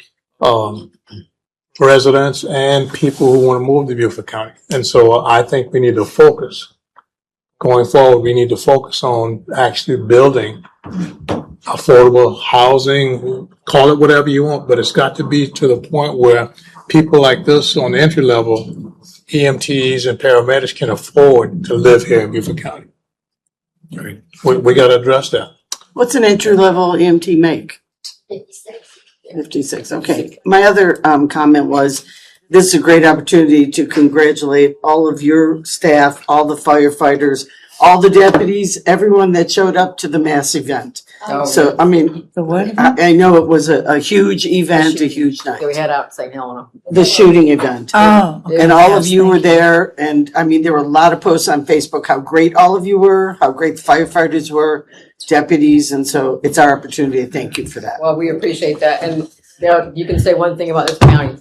residents and people who want to move to Beaufort County. And so I think we need to focus. Going forward, we need to focus on actually building affordable housing, call it whatever you want, but it's got to be to the point where people like this on the entry level, EMTs and paramedics, can afford to live here in Beaufort County. We got to address that. What's an entry-level EMT make? 56. 56, okay. My other comment was, this is a great opportunity to congratulate all of your staff, all the firefighters, all the deputies, everyone that showed up to the mass event. Oh, So, I mean, The what? I know it was a huge event, a huge night. So we had out St. Helena. The shooting event. Oh, okay. And all of Yes, you were thank there, and I mean, there were a lot of posts on Facebook, how great all of you were, how great the firefighters were, deputies, and so it's our opportunity to thank you for that. Well, we appreciate that. And there, you can say one thing about this county.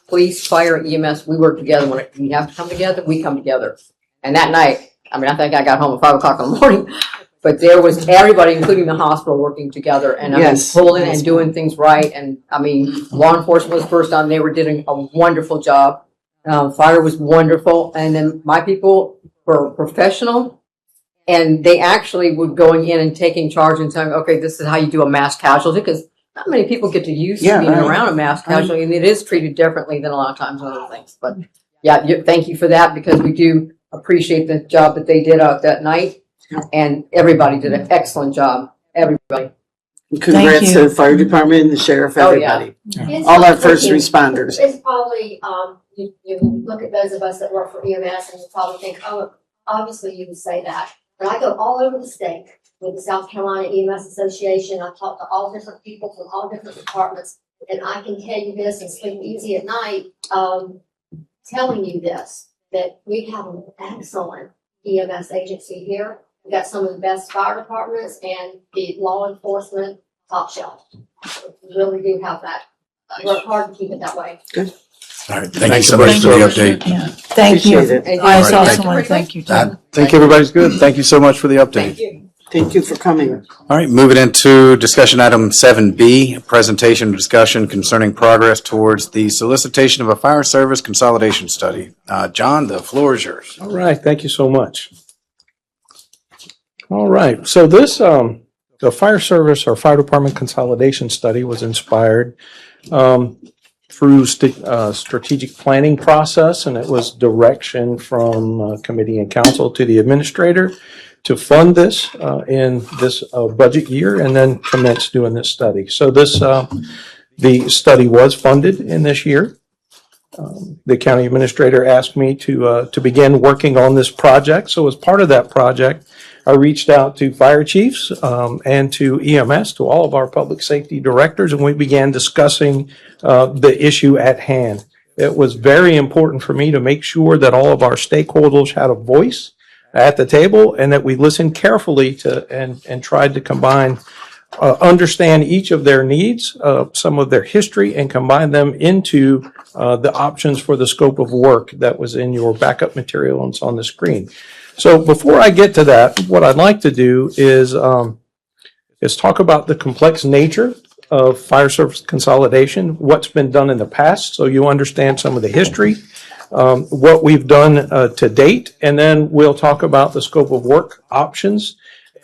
Police, fire, EMS, we work together. When we have to come together, we come together. And that night, I mean, I think I got home at 5 o'clock in the morning, but there was everybody, including the hospital, working together and I mean, Yes. pulling and doing things right. And I mean, law enforcement was first on. They were doing a wonderful job. Fire was wonderful. And then my people were professional and they actually were going in and taking charge and saying, okay, this is how you do a mass casualty, because not many people get to use Yeah, being right. around a mass casualty, and it is treated differently than a lot of times other things. But yeah, thank you for that, because we do appreciate the job that they did out that night, and everybody did an excellent job. Everybody. Congrats you. to the fire department and the sheriff, Oh, yeah. everybody. It's All our not first looking- responders. It's probably, you look at those of us that work for EMS and you probably think, oh, obviously you would say that. But I go all over the state with the South Carolina EMS Association. I talk to all different people from all different departments. And I can tell you this and sleep easy at night, telling you this, that we have an excellent EMS agency here. We've got some of the best fire departments and the law enforcement top shelf. We really do have that. Work hard to keep it that way. All right, thank you so much for the update. Yeah, thank you. Appreciate it. I All saw right, thank someone, thank you, I too. think everybody's good. Thank you so much for the update. Thank you for coming. All right, moving into discussion item 7B, presentation and discussion concerning progress towards the solicitation of a fire service consolidation study. John, the floor is yours. All right, thank you so much. All right, so this, the fire service or fire department consolidation study was inspired through strategic planning process, and it was direction from committee and council to the administrator to fund this in this budget year and then commence doing this study. So this, the study was funded in this year. The county administrator asked me to begin working on this project. So as part of that project, I reached out to fire chiefs and to EMS, to all of our public safety directors, and we began discussing the issue at hand. It was very important for me to make sure that all of our stakeholders had a voice at the table and that we listened carefully to and tried to combine, understand each of their needs, some of their history, and combine them into the options for the scope of work that was in your backup material and it's on the screen. So before I get to that, what I'd like to do is talk about the complex nature of fire service consolidation, what's been done in the past, so you understand some of the history, what we've done to date, and then we'll talk about the scope of work options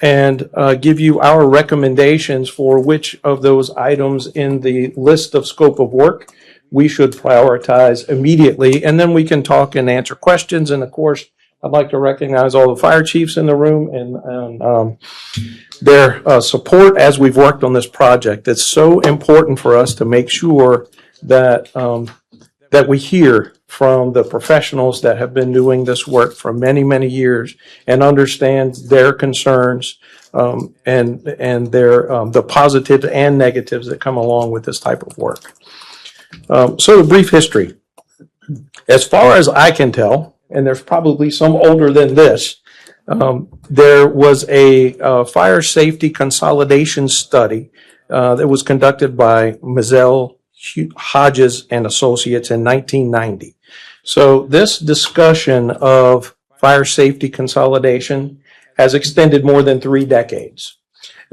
and give you our recommendations for which of those items in the list of scope of work we should prioritize immediately. And then we can talk and answer questions. And of course, I'd like to recognize all the fire chiefs in the room and their support as we've worked on this project. It's so important for us to make sure that that we hear from the professionals that have been doing this work for many, many years and understand their concerns and their the positives and negatives that come along with this type of work. So the brief history. As far as I can tell, and there's probably some older than this, there was a fire safety consolidation study that was conducted by Mazzell, Hodges and Associates in 1990. So this discussion of fire safety consolidation has extended more than 3 decades.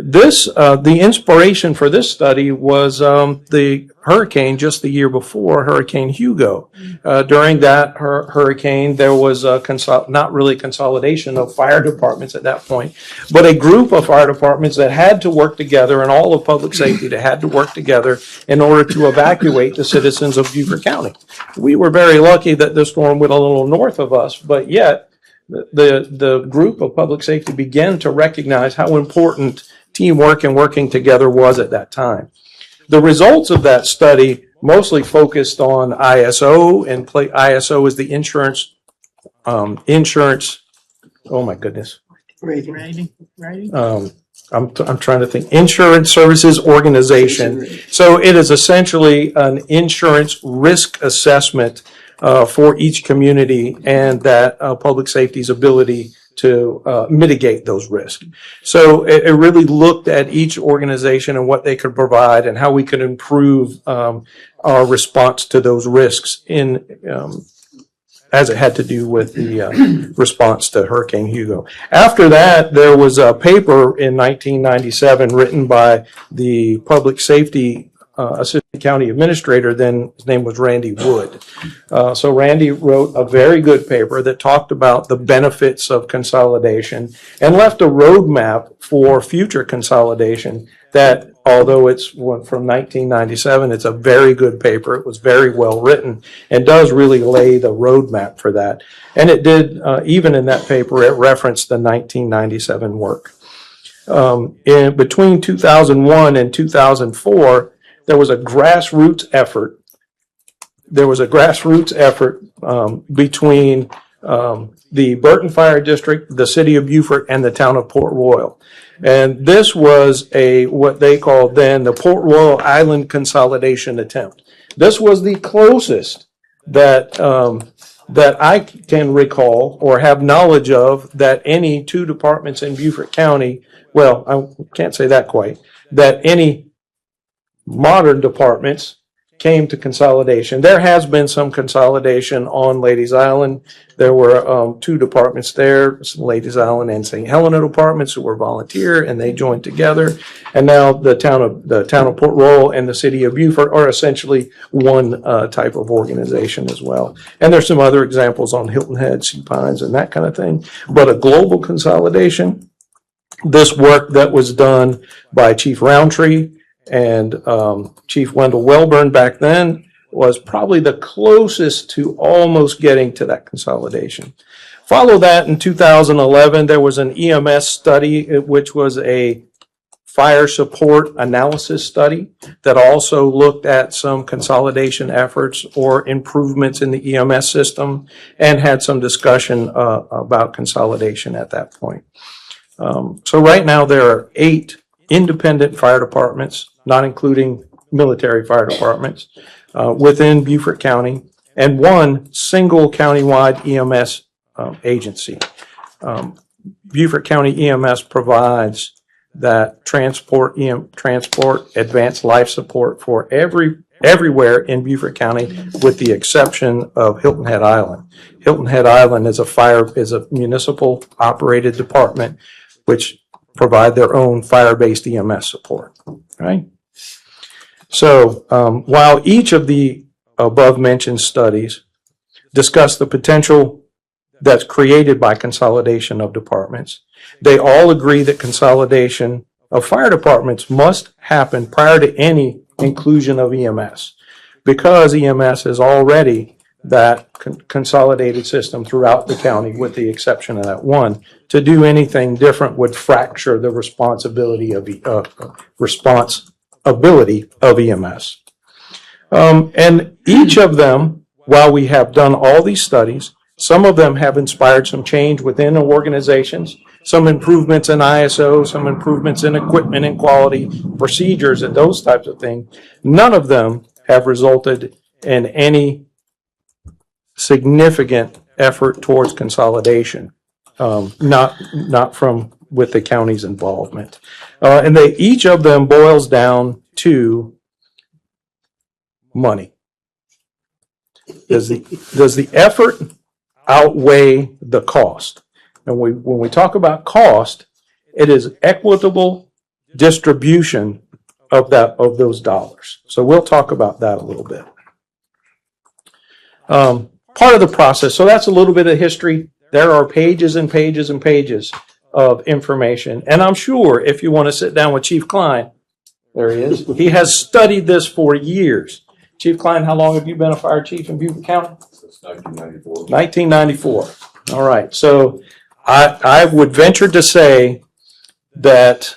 This, the inspiration for this study was the hurricane just the year before, Hurricane Hugo. During that hurricane, there was not really consolidation of fire departments at that point, but a group of fire departments that had to work together, and all of public safety that had to work together in order to evacuate the citizens of Beaufort County. We were very lucky that the storm went a little north of us, but yet the group of public safety began to recognize how important teamwork and working together was at that time. The results of that study mostly focused on ISO, and ISO is the insurance, oh my goodness. I'm trying to think, Insurance Services Organization. So it is essentially an insurance risk assessment for each community, and that public safety's ability to mitigate those risks. So it really looked at each organization and what they could provide and how we could improve our response to those risks in as it had to do with the response to Hurricane Hugo. After that, there was a paper in 1997 written by the public safety assistant county administrator, then his name was Randy Wood. So Randy wrote a very good paper that talked about the benefits of consolidation and left a roadmap for future consolidation that, although it's from 1997, it's a very good paper. It was very well written and does really lay the roadmap for that. And it did, even in that paper, it referenced the 1997 work. In between 2001 and 2004, there was a grassroots effort. Between the Burton Fire District, the city of Beaufort, and the town of Port Royal. And this was what they called then the Port Royal Island consolidation attempt. This was the closest that I can recall or have knowledge of that any two departments in Beaufort County, well, I can't say that quite, that any modern departments came to consolidation. There has been some consolidation on Ladies Island. There were two departments there, Ladies Island and St. Helena departments, who were volunteer, and they joined together. And now the town of Port Royal and the city of Beaufort are essentially one type of organization as well. And there's some other examples on Hilton Head, Sea Pines, and that kind of thing. But a global consolidation, this work that was done by Chief Roundtree and Chief Wendell Welburn back then was probably the closest to almost getting to that consolidation. Follow that in 2011, there was an EMS study, which was a fire support analysis study that also looked at some consolidation efforts or improvements in the EMS system and had some discussion about consolidation at that point. So right now there are 8 independent fire departments, not including military fire departments, within Beaufort County, and 1 single countywide EMS agency. Beaufort County EMS provides that transport, advanced life support for everywhere in Beaufort County, with the exception of Hilton Head Island. Hilton Head Island is a municipal operated department which provide their own fire-based EMS support, right? So while each of the above-mentioned studies discuss the potential that's created by consolidation of departments, they all agree that consolidation of fire departments must happen prior to any inclusion of EMS, because EMS is already that consolidated system throughout the county, with the exception of that one. To do anything different would fracture the responsibility of EMS. And each of them, while we have done all these studies, some of them have inspired some change within organizations, some improvements in ISO, some improvements in equipment and quality, procedures, and those types of things. None of them have resulted in any significant effort towards consolidation, not from with the county's involvement. And each of them boils down to money. Does the effort outweigh the cost? And when we talk about cost, it is equitable distribution of those dollars. So we'll talk about that a little bit. Part of the process, so that's a little bit of history. There are pages and pages and pages of information. And I'm sure if you want to sit down with Chief Klein, there he is, he has studied this for years. Chief Klein, how long have you been a fire chief in Beaufort County? Since 1994. 1994. All right. So I would venture to say that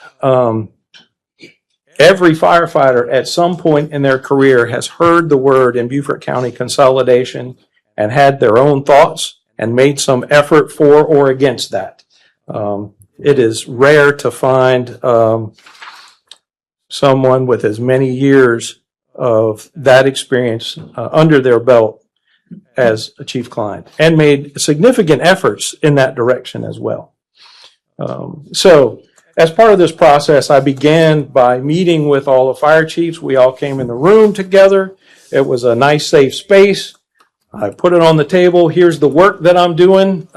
every firefighter at some point in their career has heard the word in Beaufort County consolidation and had their own thoughts and made some effort for or against that. It is rare to find someone with as many years of that experience under their belt as a chief client, and made significant efforts in that direction as well. So as part of this process, I began by meeting with all the fire chiefs. We all came in the room together. It was a nice, safe space. I put it on the table. Here's the work that I'm doing.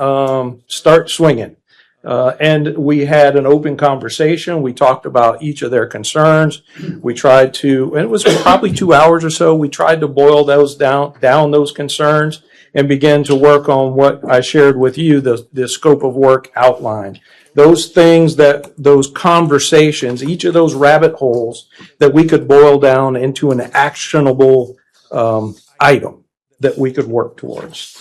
Start swinging. And we had an open conversation. We talked about each of their concerns. We tried to, and it was probably 2 hours or so, we tried to boil those down those concerns and begin to work on what I shared with you, the scope of work outline. Those things those conversations, each of those rabbit holes that we could boil down into an actionable item that we could work towards.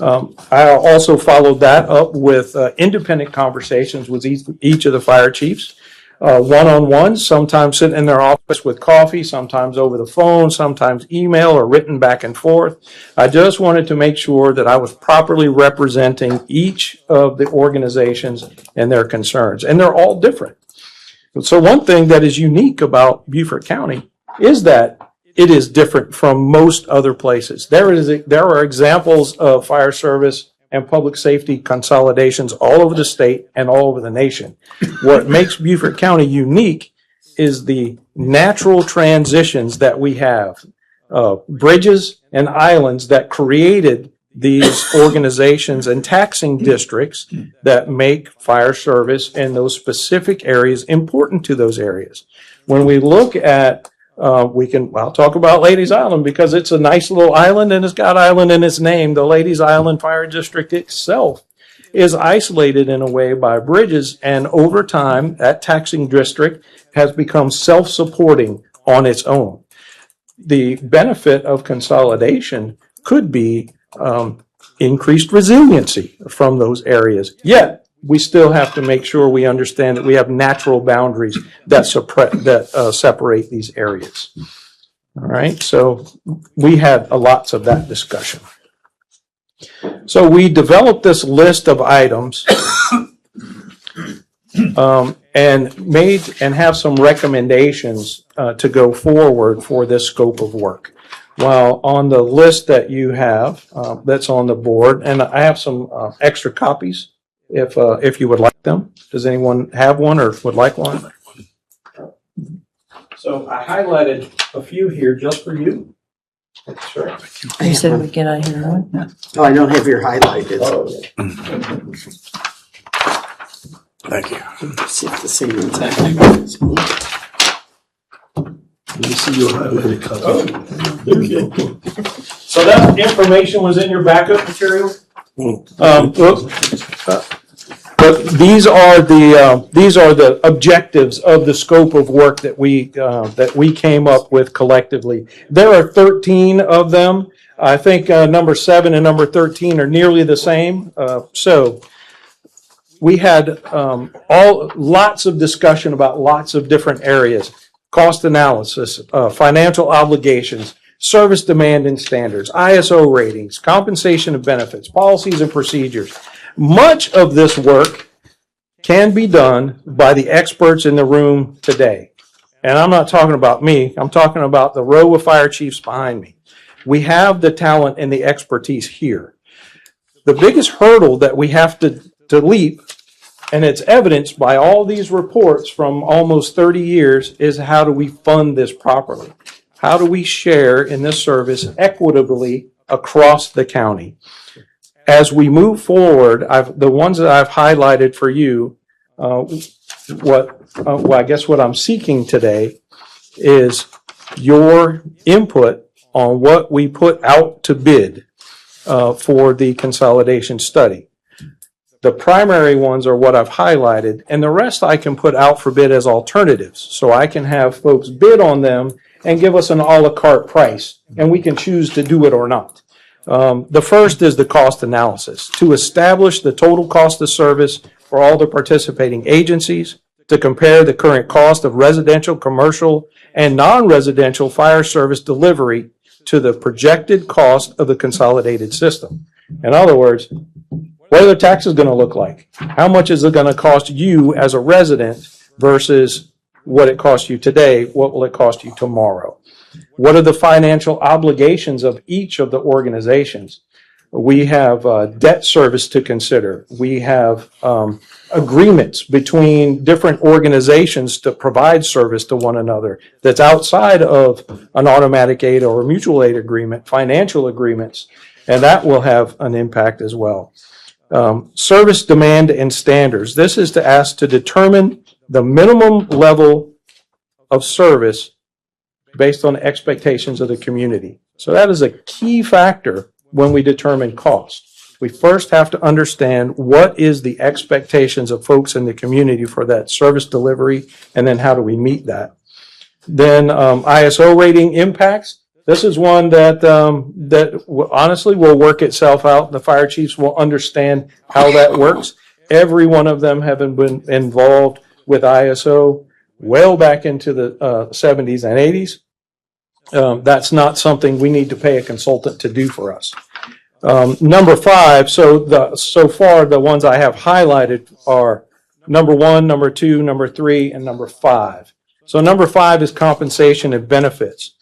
I also followed that up with independent conversations with each of the fire chiefs, one-on-one, sometimes sitting in their office with coffee, sometimes over the phone, sometimes email or written back and forth. I just wanted to make sure that I was properly representing each of the organizations and their concerns, and they're all different. So one thing that is unique about Beaufort County is that it is different from most other places. There are examples of fire service and public safety consolidations all over the state and all over the nation. What makes Beaufort County unique is the natural transitions that we have, bridges and islands that created these organizations and taxing districts that make fire service in those specific areas important to those areas. When we look at I'll talk about Ladies Island because it's a nice little island and it's got island in its name. The Ladies Island Fire District itself is isolated in a way by bridges, and over time, that taxing district has become self-supporting on its own. The benefit of consolidation could be increased resiliency from those areas. Yet, we still have to make sure we understand that we have natural boundaries that separate these areas. All right, so we had lots of that discussion. So we developed this list of items and have some recommendations to go forward for this scope of work. While on the list that you have, that's on the board, and I have some extra copies if you would like them. Does anyone have one or would like one? So I highlighted a few here just for you. That's right. You said we get out here one? Oh, I don't have your highlighted. Oh, Thank you. See if the same one. Let me see your highlighted copy. Okay. So that information was in your backup material. But these are the objectives of the scope of work that we came up with collectively. There are 13 of them. I think number 7 and number 13 are nearly the same. So we had lots of discussion about lots of different areas: cost analysis, financial obligations, service demand and standards, ISO ratings, compensation and benefits, policies and procedures. Much of this work can be done by the experts in the room today. And I'm not talking about me. I'm talking about the row of fire chiefs behind me. We have the talent and the expertise here. The biggest hurdle that we have to leap, and it's evidenced by all these reports from almost 30 years, is how do we fund this properly? How do we share in this service equitably across the county? As we move forward, the ones that I've highlighted for you, I guess what I'm seeking today is your input on what we put out to bid for the consolidation study. The primary ones are what I've highlighted, and the rest I can put out for bid as alternatives. So I can have folks bid on them and give us an a la carte price, and we can choose to do it or not. The first is the cost analysis, to establish the total cost of service for all the participating agencies, to compare the current cost of residential, commercial, and non-residential fire service delivery to the projected cost of the consolidated system. In other words, what are the taxes going to look like? How much is it going to cost you as a resident versus what it costs you today? What will it cost you tomorrow? What are the financial obligations of each of the organizations? We have debt service to consider. We have agreements between different organizations to provide service to one another that's outside of an automatic aid or a mutual aid agreement, financial agreements, and that will have an impact as well. Service demand and standards. This is to ask to determine the minimum level of service based on expectations of the community. So that is a key factor when we determine cost. We first have to understand what is the expectations of folks in the community for that service delivery, and then how do we meet that. Then ISO rating impacts. This is one that honestly will work itself out. The fire chiefs will understand how that works. Every one of them have been involved with ISO well back into the 70s and 80s. That's not something we need to pay a consultant to do for us. Number 5, so far the ones I have highlighted are number 1, number 2, number 3, and number 5. So number 5 is compensation and benefits.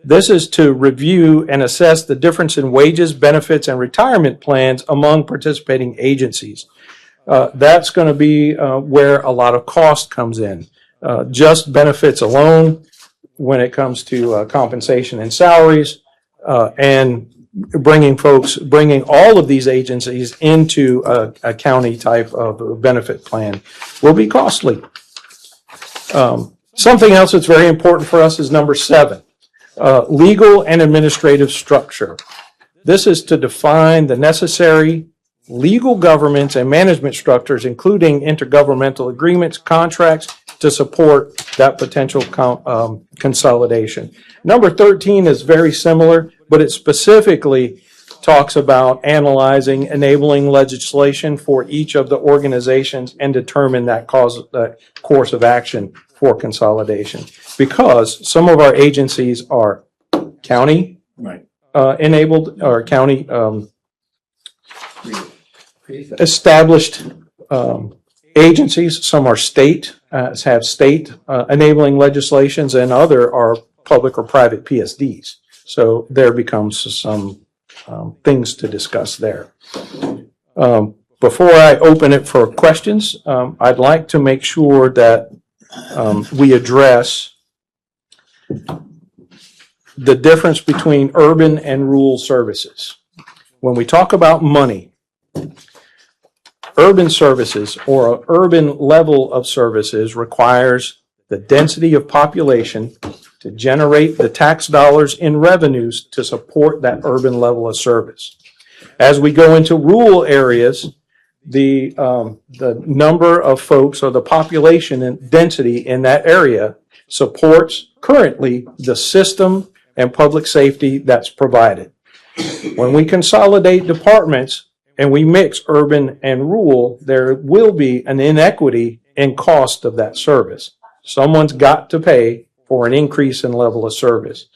This is to review and assess the difference in wages, benefits, and retirement plans among participating agencies. That's going to be where a lot of cost comes in. Just benefits alone when it comes to compensation and salaries, and bringing all of these agencies into a county type of benefit plan will be costly. Something else that's very important for us is number 7. Legal and administrative structure. This is to define the necessary legal governance and management structures, including intergovernmental agreements, contracts, to support that potential consolidation. Number 13 is very similar, but it specifically talks about analyzing enabling legislation for each of the organizations and determine that course of action for consolidation. Because some of our agencies are county enabled or county established agencies. Some are state, have state enabling legislations, and other are public or private PSDs. So there becomes some things to discuss there. Before I open it for questions, I'd like to make sure that we address the difference between urban and rural services. When we talk about money, urban services or an urban level of services requires the density of population to generate the tax dollars in revenues to support that urban level of service. As we go into rural areas, the number of folks or the population and density in that area supports currently the system and public safety that's provided. When we consolidate departments and we mix urban and rural, there will be an inequity in cost of that service. Someone's got to pay for an increase in level of service.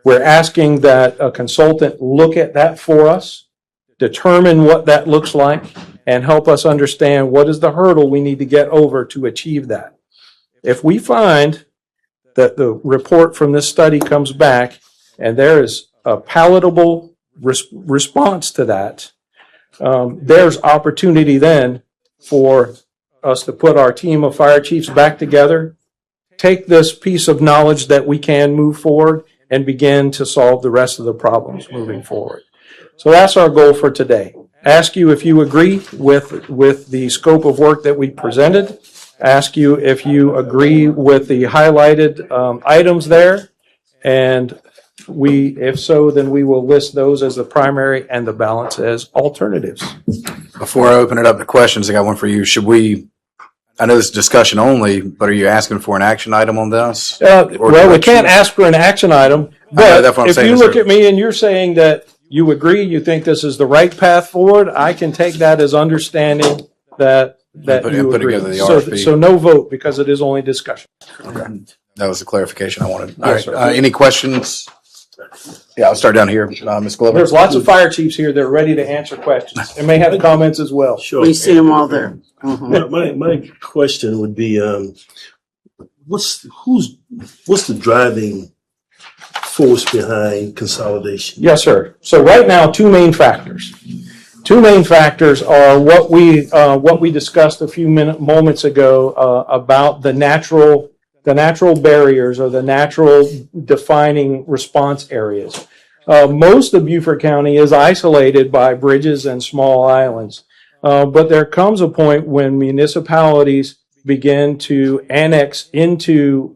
We're asking that a consultant look at that for us, determine what that looks like, and help us understand what is the hurdle we need to get over to achieve that. If we find that the report from this study comes back and there is a palatable response to that, there's opportunity then for us to put our team of fire chiefs back together, take this piece of knowledge that we can move forward, and begin to solve the rest of the problems moving forward. So that's our goal for today. Ask you if you agree with the scope of work that we presented. Ask you if you agree with the highlighted items there. And if so, then we will list those as the primary and the balance as alternatives. Before I open it up to questions, I got one for you. I know this is discussion only, but are you asking for an action item on this? Well, we can't ask for an action item, but if you look at me and you're saying that you agree, you think this is the right path forward, I can take that as understanding that that Put- you and put agree. together the So, RFP. so no vote because it is only discussion. Okay. That was the clarification I wanted. All Yes, right. sir. Any questions? Yeah, I'll start down here. Ms. Glover? There's lots of fire chiefs here that are ready to answer questions and may have comments as well. Sure. We see them all there. Mhm. My question would be, what's the driving force behind consolidation? Yes, sir. So right now, two main factors. Two main factors are what we discussed a few moments ago about the natural barriers or the natural defining response areas. Most of Beaufort County is isolated by bridges and small islands, but there comes a point when municipalities begin to annex into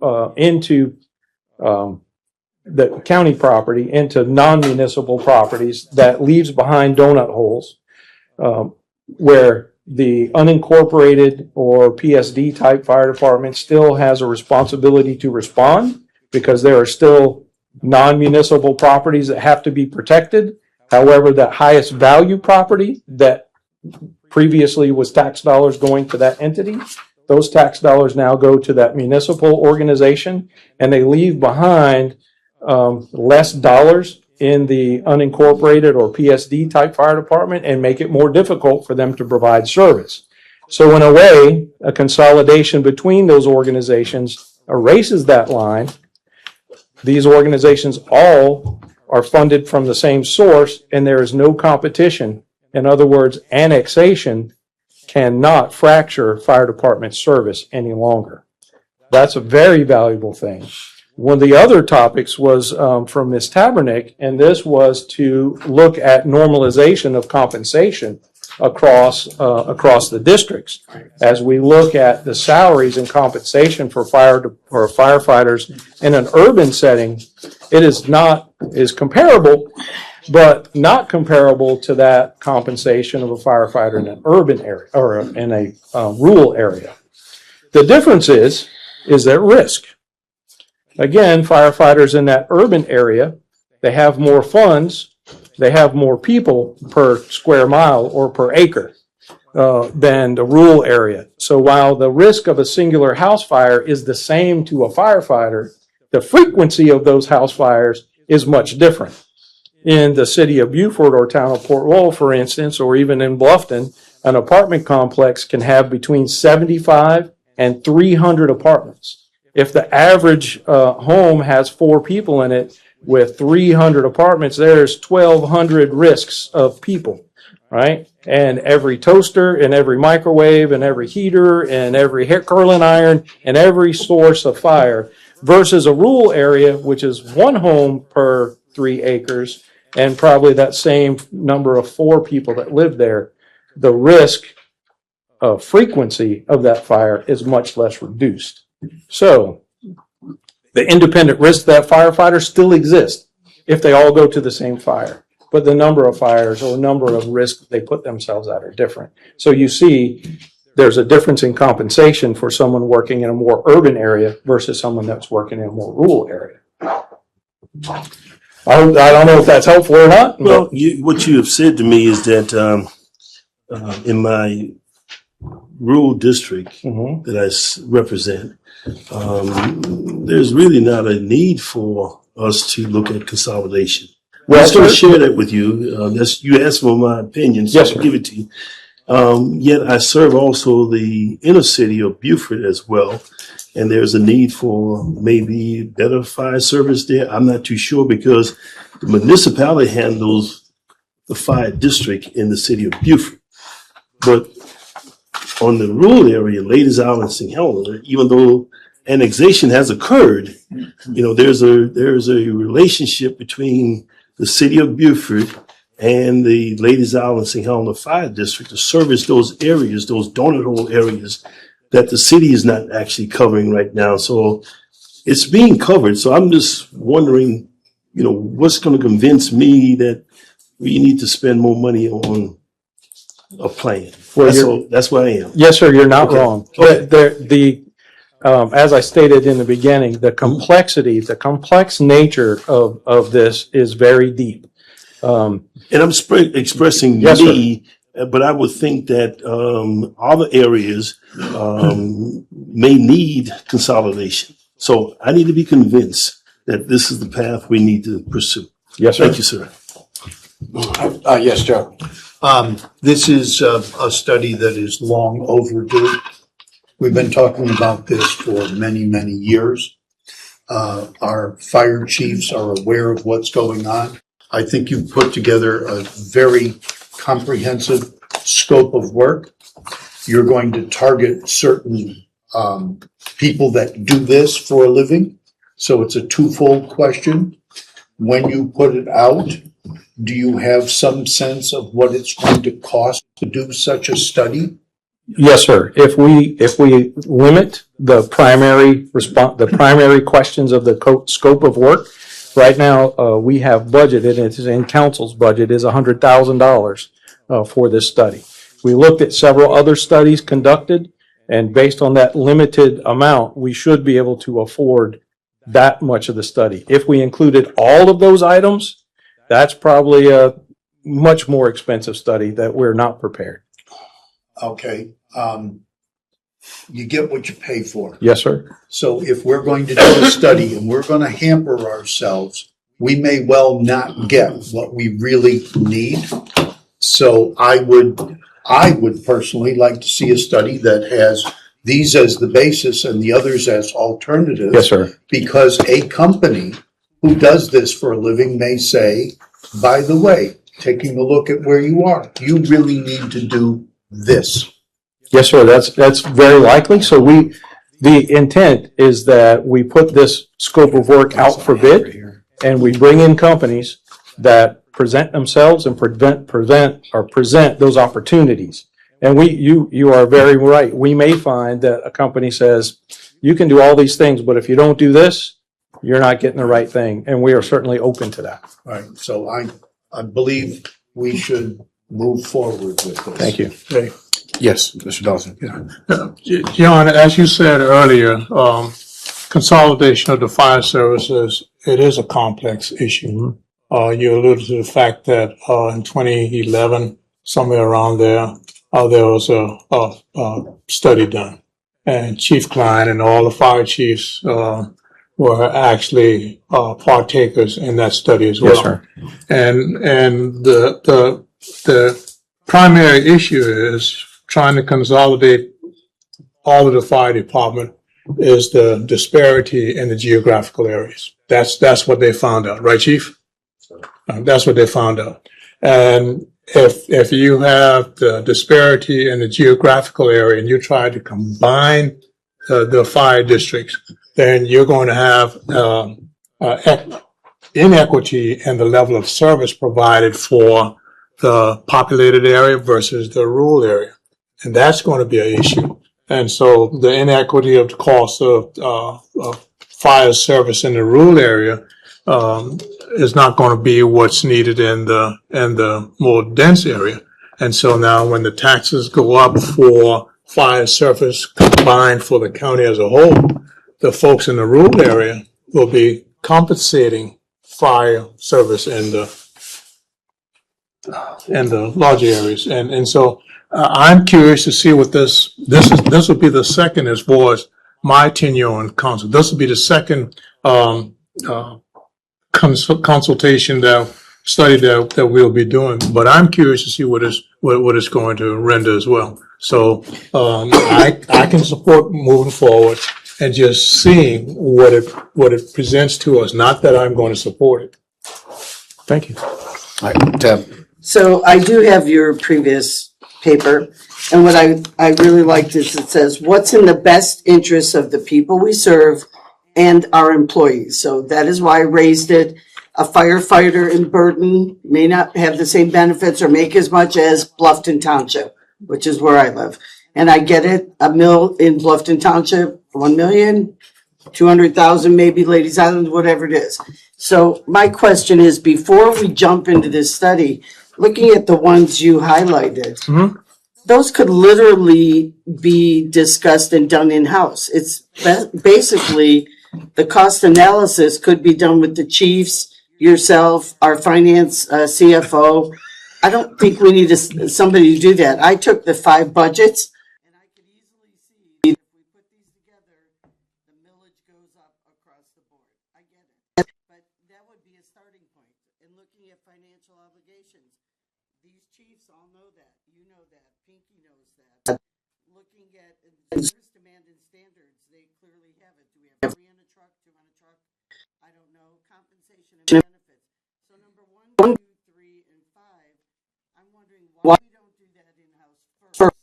the county property into non-municipal properties that leaves behind donut holes, where the unincorporated or PSD type fire department still has a responsibility to respond because there are still non-municipal properties that have to be protected. However, the highest value property that previously was tax dollars going to that entity, those tax dollars now go to that municipal organization, and they leave behind less dollars in the unincorporated or PSD type fire department and make it more difficult for them to provide service. So in a way, a consolidation between those organizations erases that line. These organizations all are funded from the same source and there is no competition. In other words, annexation cannot fracture fire department service any longer. That's a very valuable thing. One of the other topics was from Ms. Tabernick, and this was to look at normalization of compensation across the districts. As we look at the salaries and compensation for firefighters in an urban setting, it is comparable, but not comparable to that compensation of a firefighter in an urban area or in a rural area. The difference is at risk. Again, firefighters in that urban area, they have more funds, they have more people per square mile or per acre than the rural area. So while the risk of a singular house fire is the same to a firefighter, the frequency of those house fires is much different. In the city of Beaufort or town of Port Royal, for instance, or even in Bluffton, an apartment complex can have between 75 and 300 apartments. If the average home has 4 people in it with 300 apartments, there's 1,200 risks of people, right? And every toaster and every microwave and every heater and every hair curling iron and every source of fire versus a rural area, which is 1 home per 3 acres and probably that same number of 4 people that live there. The risk of frequency of that fire is much less reduced. So the independent risk that firefighters still exist if they all go to the same fire, but the number of fires or number of risks they put themselves at are different. So you see there's a difference in compensation for someone working in a more urban area versus someone that's working in a more rural area. I don't know if that's helpful or not. Well, what you have said to me is that in my rural district that I represent, there's really not a need for us to look at consolidation. Well, I'm just going to share that with you. You asked for my opinion, so Yes, I'll give it to you. Yet I serve also the inner city of Beaufort as well, and there's a need for maybe better fire service there. I'm not too sure because the municipality handles the fire district in the city of Beaufort. But on the rural area, Ladies Island, St. Helena, even though annexation has occurred, there's a relationship between the city of Beaufort and the Ladies Island, St. Helena Fire District to service those areas, those donut hole areas that the city is not actually covering right now. So it's being covered. So I'm just wondering, what's going to convince me that we need to spend more money on a plan? Well, that's where I am. Yes, sir, you're not wrong. Okay. As I stated in the beginning, the complex nature of this is very deep. And I'm expressing Yes, me But I would think that other areas may need consolidation. So I need to be convinced that this is the path we need to pursue. Yes, sir. Thank you, sir. Yes, Joe. This is a study that is long overdue. We've been talking about this for many, many years. Our fire chiefs are aware of what's going on. I think you've put together a very comprehensive scope of work. You're going to target certain people that do this for a living. So it's a twofold question. When you put it out, do you have some sense of what it's going to cost to do such a study? Yes, sir. If we limit the primary questions of the scope of work, right now we have budgeted, and it's in council's budget, is $100,000 for this study. We looked at several other studies conducted, and based on that limited amount, we should be able to afford that much of the study. If we included all of those items, that's probably a much more expensive study that we're not prepared. Okay. You get what you pay for. Yes, sir. So if we're going to do a study and we're going to hamper ourselves, we may well not get what we really need. So I would personally like to see a study that has these as the basis and the others as alternatives. Yes, sir. Because a company who does this for a living may say, by the way, taking a look at where you are, you really need to do this. Yes, sir. That's very likely. So the intent is that we put this scope of work out for bid, and we bring in companies that present themselves and present those opportunities. And you are very right. We may find that a company says, you can do all these things, but if you don't do this, you're not getting the right thing. And we are certainly open to that. All right. So I believe we should move forward with this. Thank you. Okay. Yes, Mr. Dawson. John, as you said earlier, consolidation of the fire services, it is a complex issue. You alluded to the fact that in 2011, somewhere around there was a study done. And Chief Klein and all the fire chiefs were actually partakers in that study as well. Yes, sir. And the primary issue is trying to consolidate all of the fire department is the disparity in the geographical areas. That's what they found out, right, Chief? That's what they found out. And if you have the disparity in the geographical area and you try to combine the fire districts, then you're going to have inequity in the level of service provided for the populated area versus the rural area. And that's going to be an issue. And so the inequity of the cost of fire service in the rural area is not going to be what's needed in the more dense area. And so now when the taxes go up for fire service combined for the county as a whole, the folks in the rural area will be compensating fire service in the larger areas. And so I'm curious to see what this will be the second as far as my tenure on council. This will be the second consultation study that we'll be doing. But I'm curious to see what it's going to render as well. So I can support moving forward and just seeing what it presents to us. Not that I'm going to support it. Thank you. All right, Tab. So I do have your previous paper, and what I really liked is it says, what's in the best interest of the people we serve and our employees. So that is why I raised it. A firefighter in Burton may not have the same benefits or make as much as Bluffton Township, which is where I live. And I get it, a mill in Bluffton Township, 1,200,000 maybe, Ladies Island, whatever it is. So my question is, before we jump into this study, looking at the ones you highlighted, those could literally be discussed and done in-house. It's basically the cost analysis could be done with the chiefs, yourself, our finance CFO, I don't think we need somebody to do that. I took the 5 budgets and I could easily see if we put these together, the millage goes up across the board. I get it. But that would be a starting point. And looking at financial obligations, these chiefs all know that. You know that. Pinky knows that. Looking at service demand and standards, they clearly have it. Do we have 3 on a truck, 2 on a truck? I don't know. Compensation and benefits. So number 1, 2, 3, and 5. I'm wondering why we don't do that in-house first,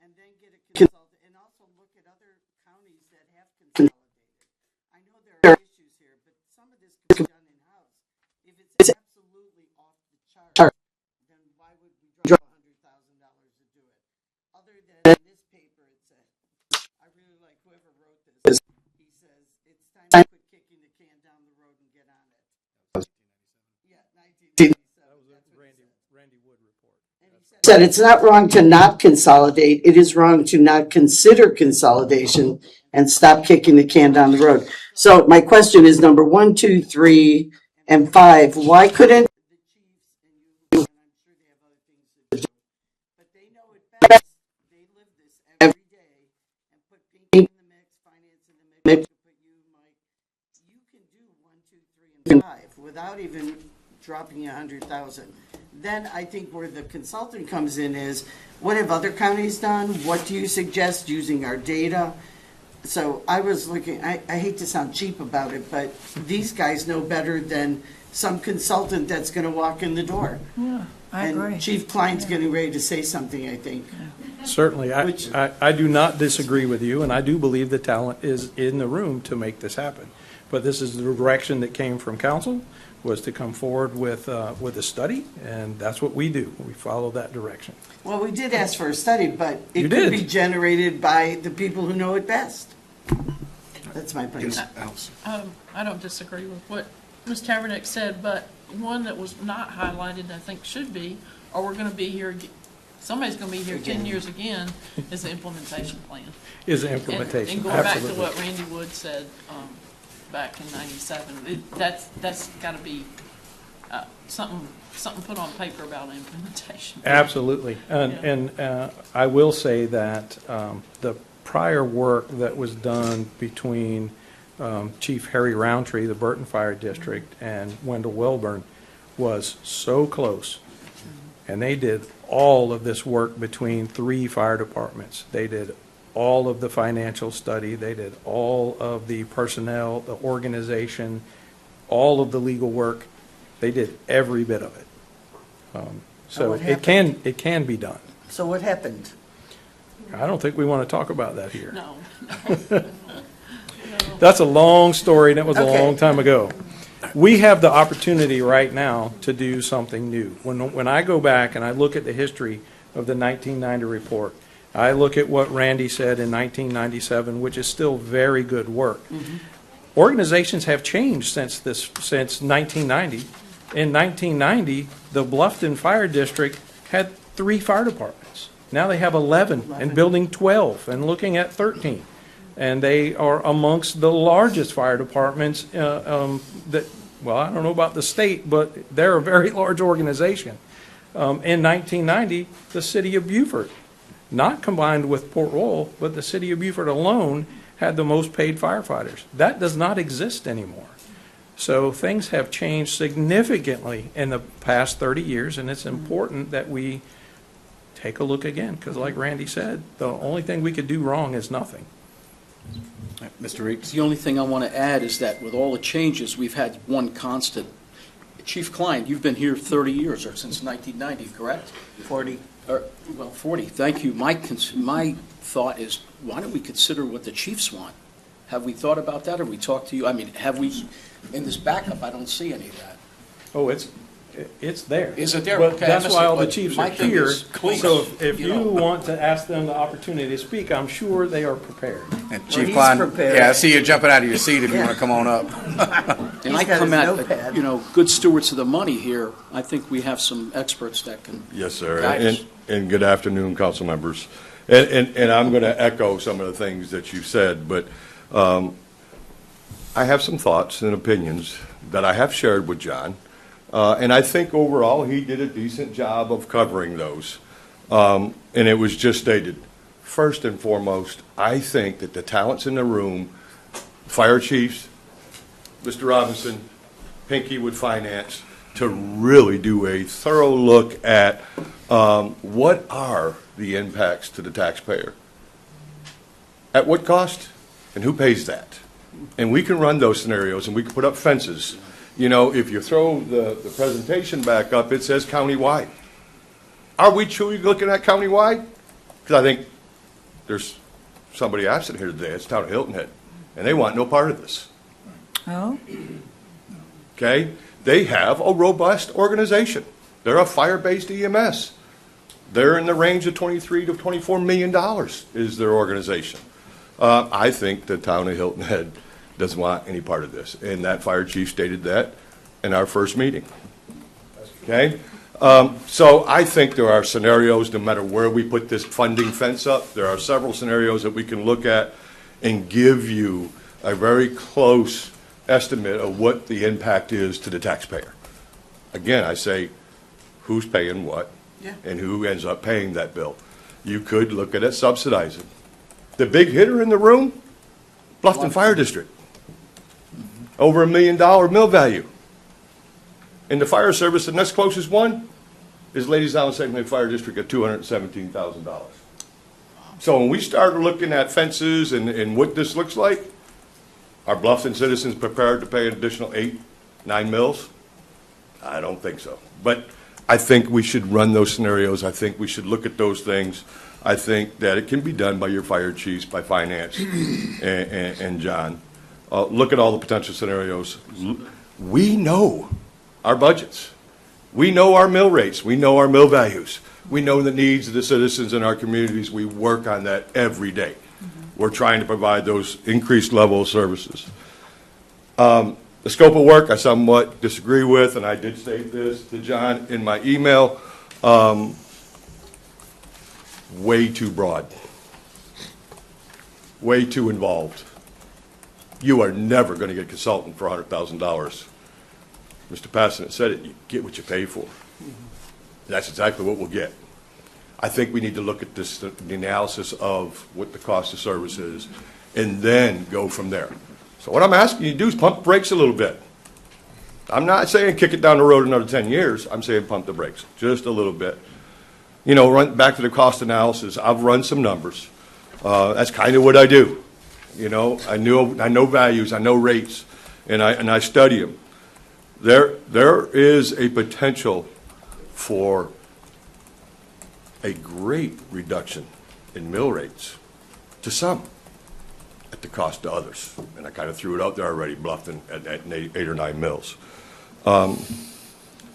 and then get a consultant, and also look at other counties that have consolidated. I know there are issues here, but some of this can be done in-house. If it's absolutely off the chart, then why would we drop $100,000 to do it? Other than in this paper, it said, I really like whoever wrote this. He says, it's time to quit kicking the can down the road and get on it. Yeah, 1997. Randy Wood report. Said it's not wrong to not consolidate. It is wrong to not consider consolidation and stop kicking the can down the road. So my question is number 1, 2, 3, and 5. Why couldn't the chiefs and you, and I'm sure they have other things to do, but they know it best. They live this every day and put Pinky in the mix, finance in the mix. Put you, Mike. You can do 1, 2, 3, and 5 without even dropping 100,000. Then I think where the consultant comes in is, what have other counties done? What do you suggest using our data? So I was looking, I hate to sound cheap about it, but these guys know better than some consultant that's going to walk in the door. Yeah, I agree. And Chief Klein's getting ready to say something, I think. Certainly. I do not disagree with you, and I do believe the talent is in the room to make this happen. But this is the direction that came from council, was to come forward with a study, and that's what we do. We follow that direction. Well, we did ask for a study, but it You could did. be generated by the people who know it best. That's my point. I don't disagree with what Ms. Tavernick said, but one that was not highlighted, I think should be, or we're gonna be here, somebody's gonna be here 10 years again, is the implementation plan. Is the And implementation, going back to absolutely. what Randy Wood said, back in '97, that's gotta be, something put on paper about implementation. Absolutely. And I will say that the prior work that was done between Chief Harry Roundtree, the Burton Fire District, and Wendell Welborn was so close. And they did all of this work between 3 fire departments. They did all of the financial study. They did all of the personnel, the organization, all of the legal work. They did every bit of it. So what it can be done. So what happened? I don't think we want to talk about that here. No. That's a long story, and it was a Okay. long time ago. We have the opportunity right now to do something new. When I go back and I look at the history of the 1990 report, I look at what Randy said in 1997, which is still very good work. Organizations have changed since 1990. In 1990, the Bluffton Fire District had 3 fire departments. Now they have 11 and building 12 and looking at 13. And they are amongst the largest fire departments that, well, I don't know about the state, but they're a very large organization. In 1990, the city of Beaufort, not combined with Port Royal, but the city of Beaufort alone had the most paid firefighters. That does not exist anymore. So things have changed significantly in the past 30 years, and it's important that we take a look again, because like Randy said, the only thing we could do wrong is nothing. Mr. Reeks? The only thing I want to add is that with all the changes, we've had one constant. Chief Klein, you've been here 30 years, or since 1990, correct? 40. Well, 40, thank you. My thought is, why don't we consider what the chiefs want? Have we thought about that? Have we talked to you? I mean, have we, in this backup, I don't see any of that. Oh, it's there. Is it there? But Okay, I that's missed why it, all the but chiefs my are thing here. is clean. So if You you know. want to ask them the opportunity to speak, I'm sure they are prepared. And Chief he's Klein, prepared. yeah, I see you jumping out of your seat if you want to come on up. And He's I got come his at, notepad. good stewards of the money here. I think we have some experts that can. Yes, sir. guide us. And good afternoon, council members. And I'm going to echo some of the things that you said, but I have some thoughts and opinions that I have shared with John. And I think overall, he did a decent job of covering those. And it was just stated, first and foremost, I think that the talents in the room, fire chiefs, Mr. Robinson, Pinky with finance, to really do a thorough look at what are the impacts to the taxpayer. At what cost, and who pays that? And we can run those scenarios, and we can put up fences. You know, if you throw the presentation back up, it says countywide. Are we truly looking at countywide? Because I think there's somebody absent here today. It's Town of Hilton Head, and they want no part of this. Oh? Okay? They have a robust organization. They're a fire-based EMS. They're in the range of $23 to $24 million is their organization. I think the Town of Hilton Head doesn't want any part of this, and that fire chief stated that in our first meeting. Okay? So I think there are scenarios, no matter where we put this funding fence up, there are several scenarios that we can look at and give you a very close estimate of what the impact is to the taxpayer. Again, I say, who's paying what, and who ends up paying that bill. You could look at it subsidizing. The big hitter in the room, Bluffton Fire District. Over $1 million mill value. In the fire service, the next closest one is Ladies Island St. Clair Fire District at $217,000. So when we start looking at fences and what this looks like, are Bluffton citizens prepared to pay an additional 8, 9 mils? I don't think so. But I think we should run those scenarios. I think we should look at those things. I think that it can be done by your fire chiefs, by finance, and John. Look at all the potential scenarios. We know our budgets. We know our mill rates. We know our mill values. We know the needs of the citizens in our communities. We work on that every day. We're trying to provide those increased level of services. The scope of work I somewhat disagree with, and I did state this to John in my email. Way too broad. Way too involved. You are never going to get a consultant for $100,000. Mr. Passant said it, you get what you pay for. That's exactly what we'll get. I think we need to look at this, the analysis of what the cost of service is, and then go from there. So what I'm asking you to do is pump the brakes a little bit. I'm not saying kick it down the road another 10 years. I'm saying pump the brakes just a little bit. You know, run back to the cost analysis. I've run some numbers. That's kind of what I do. You know, I know values, I know rates, and I study them. There is a potential for a great reduction in mill rates to some at the cost to others. And I kind of threw it out there already, Bluffton at 8 or 9 mills.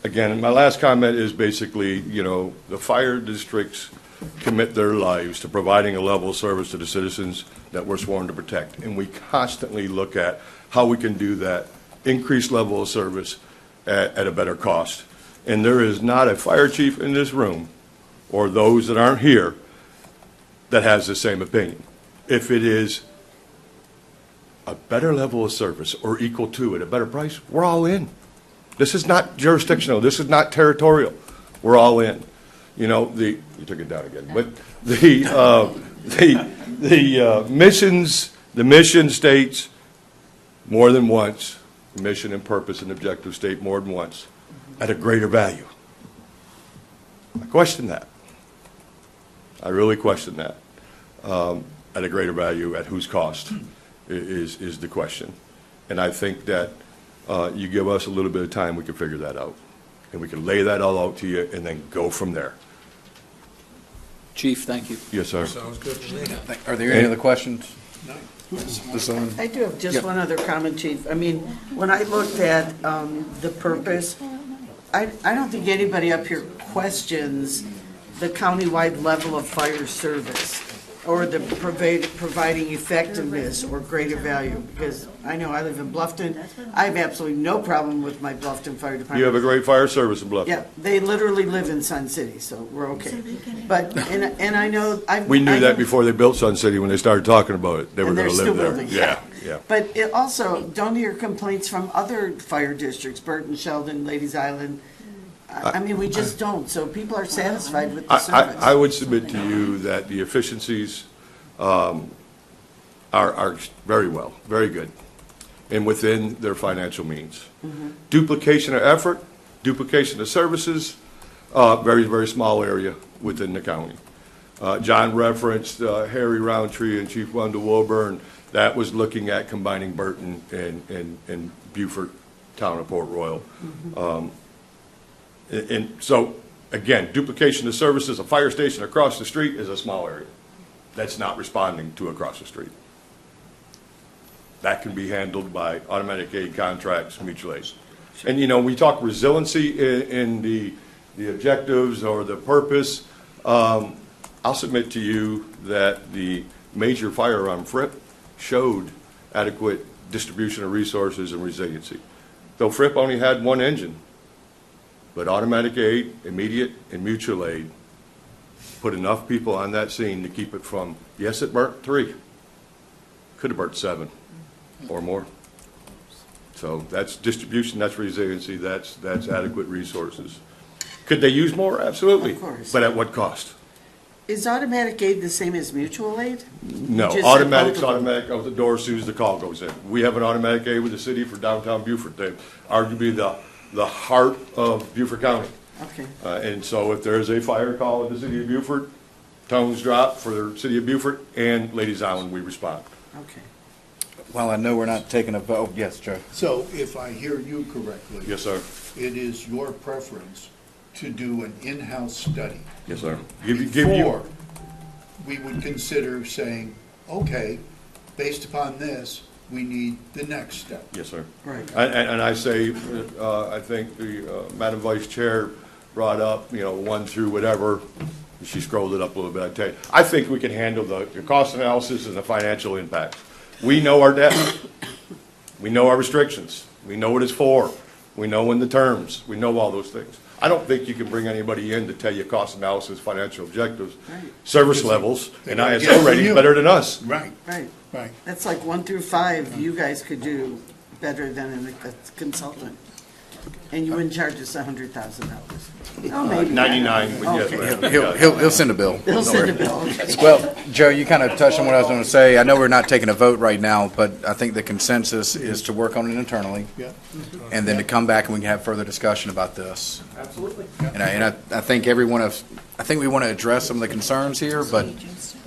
Again, my last comment is basically, you know, the fire districts commit their lives to providing a level of service to the citizens that we're sworn to protect. And we constantly look at how we can do that increased level of service at a better cost. And there is not a fire chief in this room or those that aren't here that has the same opinion. If it is a better level of service or equal to at a better price, we're all in. This is not jurisdictional. This is not territorial. We're all in. You know, you took it down again, but the mission states more than once, mission and purpose and objective state more than once, at a greater value. I question that. I really question that. At a greater value, at whose cost is the question. And I think that you give us a little bit of time, we can figure that out. And we can lay that all out to you and then go from there. Chief, thank you. Yes, sir. Sounds good to me. Are there any other questions? I do have just one other comment, Chief. I mean, when I looked at the purpose, I don't think anybody up here questions the countywide level of fire service or the providing effectiveness or greater value, because I know I live in Bluffton. I have absolutely no problem with my Bluffton Fire Department. You have a great fire service in Bluffton. Yeah, they literally live in Sun City, so we're okay. But, and I know. We knew that before they built Sun City when they started talking about it. They were And going to they're live still there. building. Yeah, Yeah. But it also, don't hear complaints from other fire districts, Burton, Sheldon, Ladies Island. I mean, we just don't, so people are satisfied with the service. I would submit to you that the efficiencies are very good, and within their financial means. Duplication of effort, duplication of services, very, very small area within the county. John referenced Harry Roundtree and Chief Wendell Wilburn. That was looking at combining Burton and Beaufort, town of Port Royal. And so, again, duplication of services, a fire station across the street is a small area. That's not responding to across the street. That can be handled by automatic aid contracts, mutual aid. And, you know, we talk resiliency in the objectives or the purpose. I'll submit to you that the major fire alarm FRIP showed adequate distribution of resources and resiliency. Though FRIP only had one engine, but automatic aid, immediate, and mutual aid put enough people on that scene to keep it from, yes, it burnt 3, could have burnt 7 or more. So that's distribution, that's resiliency, that's adequate resources. Could they use more? Absolutely. Of course. But at what cost? Is automatic aid the same as mutual aid? No, You just said automatic's both of them. automatic out the door as soon as the call goes in. We have an automatic aid with the city for downtown Beaufort. They're arguably the heart of Beaufort County. Okay. And so if there is a fire call in the city of Beaufort, tones drop for the city of Beaufort and Ladies Island, we respond. Okay. Well, I know we're not taking a vote. Yes, Joe. So if I hear you correctly. Yes, sir. It is your preference to do an in-house study. Yes, sir. Before we would consider saying, okay, based upon this, we need the next step. Yes, sir. Right. And I say, I think the Madam Vice Chair brought up, 1 through whatever. She scrolled it up a little bit. I tell you, I think we can handle the cost analysis and the financial impact. We know our debt. We know our restrictions. We know what it's for. We know when the terms. We know all those things. I don't think you can bring anybody in to tell you cost analysis, financial objectives, Right. service levels, and Yeah, ISO ratings you. better than us. Right, Right. right. That's like 1 through 5, you guys could do better than a consultant. And you wouldn't charge us $100,000. Oh, maybe. 99, yes, Okay. ma'am. He'll send a bill. They'll send a bill. Okay. Well, Joe, you kind of touched on what I was going to say. I know we're not taking a vote right now, but I think the consensus is to work on it internally Yeah. and then to come back and we can have further discussion about this. Absolutely. And I think we want to address some of the concerns here, but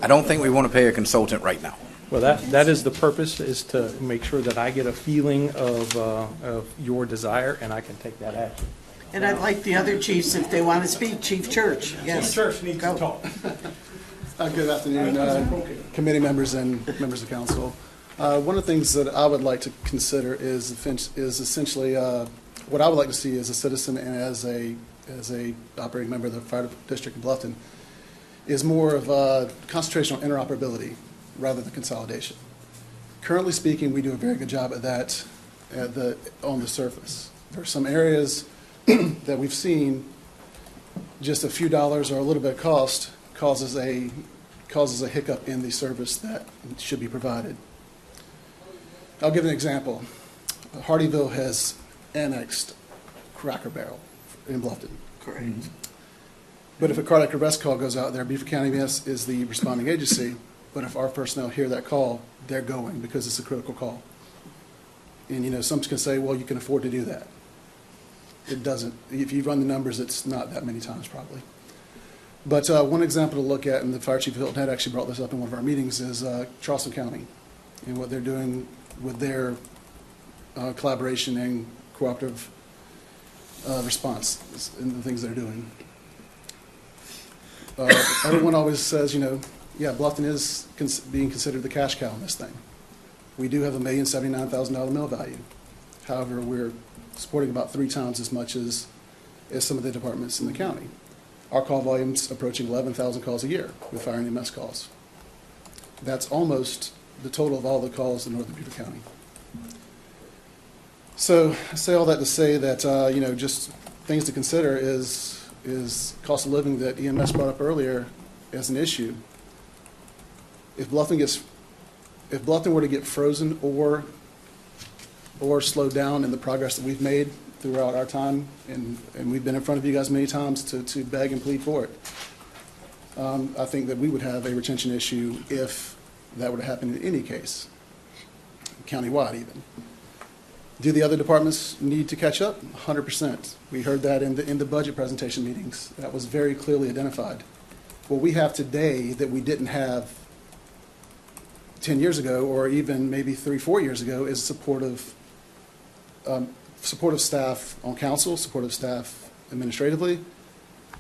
I don't think we want to pay a consultant right now. Well, that is the purpose, is to make sure that I get a feeling of your desire, and I can take that action. And I'd like the other chiefs, if they want to speak, Chief Church, yes. Chief Church needs to Go. talk. Good afternoon, committee members and members of council. One of the things that I would like to consider is essentially what I would like to see as a citizen and as a operating member of the fire district in Bluffton is more of a concentration on interoperability rather than consolidation. Currently speaking, we do a very good job at that on the surface. There are some areas that we've seen just a few dollars or a little bit of cost causes a hiccup in the service that should be provided. I'll give an example. Hardyville has annexed Cracker Barrel in Bluffton. Correct. But if a cardiac arrest call goes out there, Beaufort County EMS is the responding agency, but if our personnel hear that call, they're going because it's a critical call. And, some can say, well, you can afford to do that. It doesn't. If you run the numbers, it's not that many times probably. But one example to look at, and the Fire Chief of Hilton had actually brought this up in one of our meetings, is Charleston County and what they're doing with their collaboration and cooperative response and the things they're doing. Everyone always says, Bluffton is being considered the cash cow in this thing. We do have a $1,079,000 mill value. However, we're supporting about 3 times as much as some of the departments in the county. Our call volume's approaching 11,000 calls a year with fire and EMS calls. That's almost the total of all the calls in northern Beaufort County. So I say all that to say that, just things to consider is cost of living that EMS brought up earlier as an issue. If Bluffton gets if Bluffton were to get frozen or slowed down in the progress that we've made throughout our time, and we've been in front of you guys many times to beg and plead for it, I think that we would have a retention issue if that were to happen in any case, countywide even. Do the other departments need to catch up? 100%. We heard that in the budget presentation meetings. That was very clearly identified. What we have today that we didn't have 10 years ago, or even maybe 3-4 years ago, is supportive staff on council, supportive staff administratively,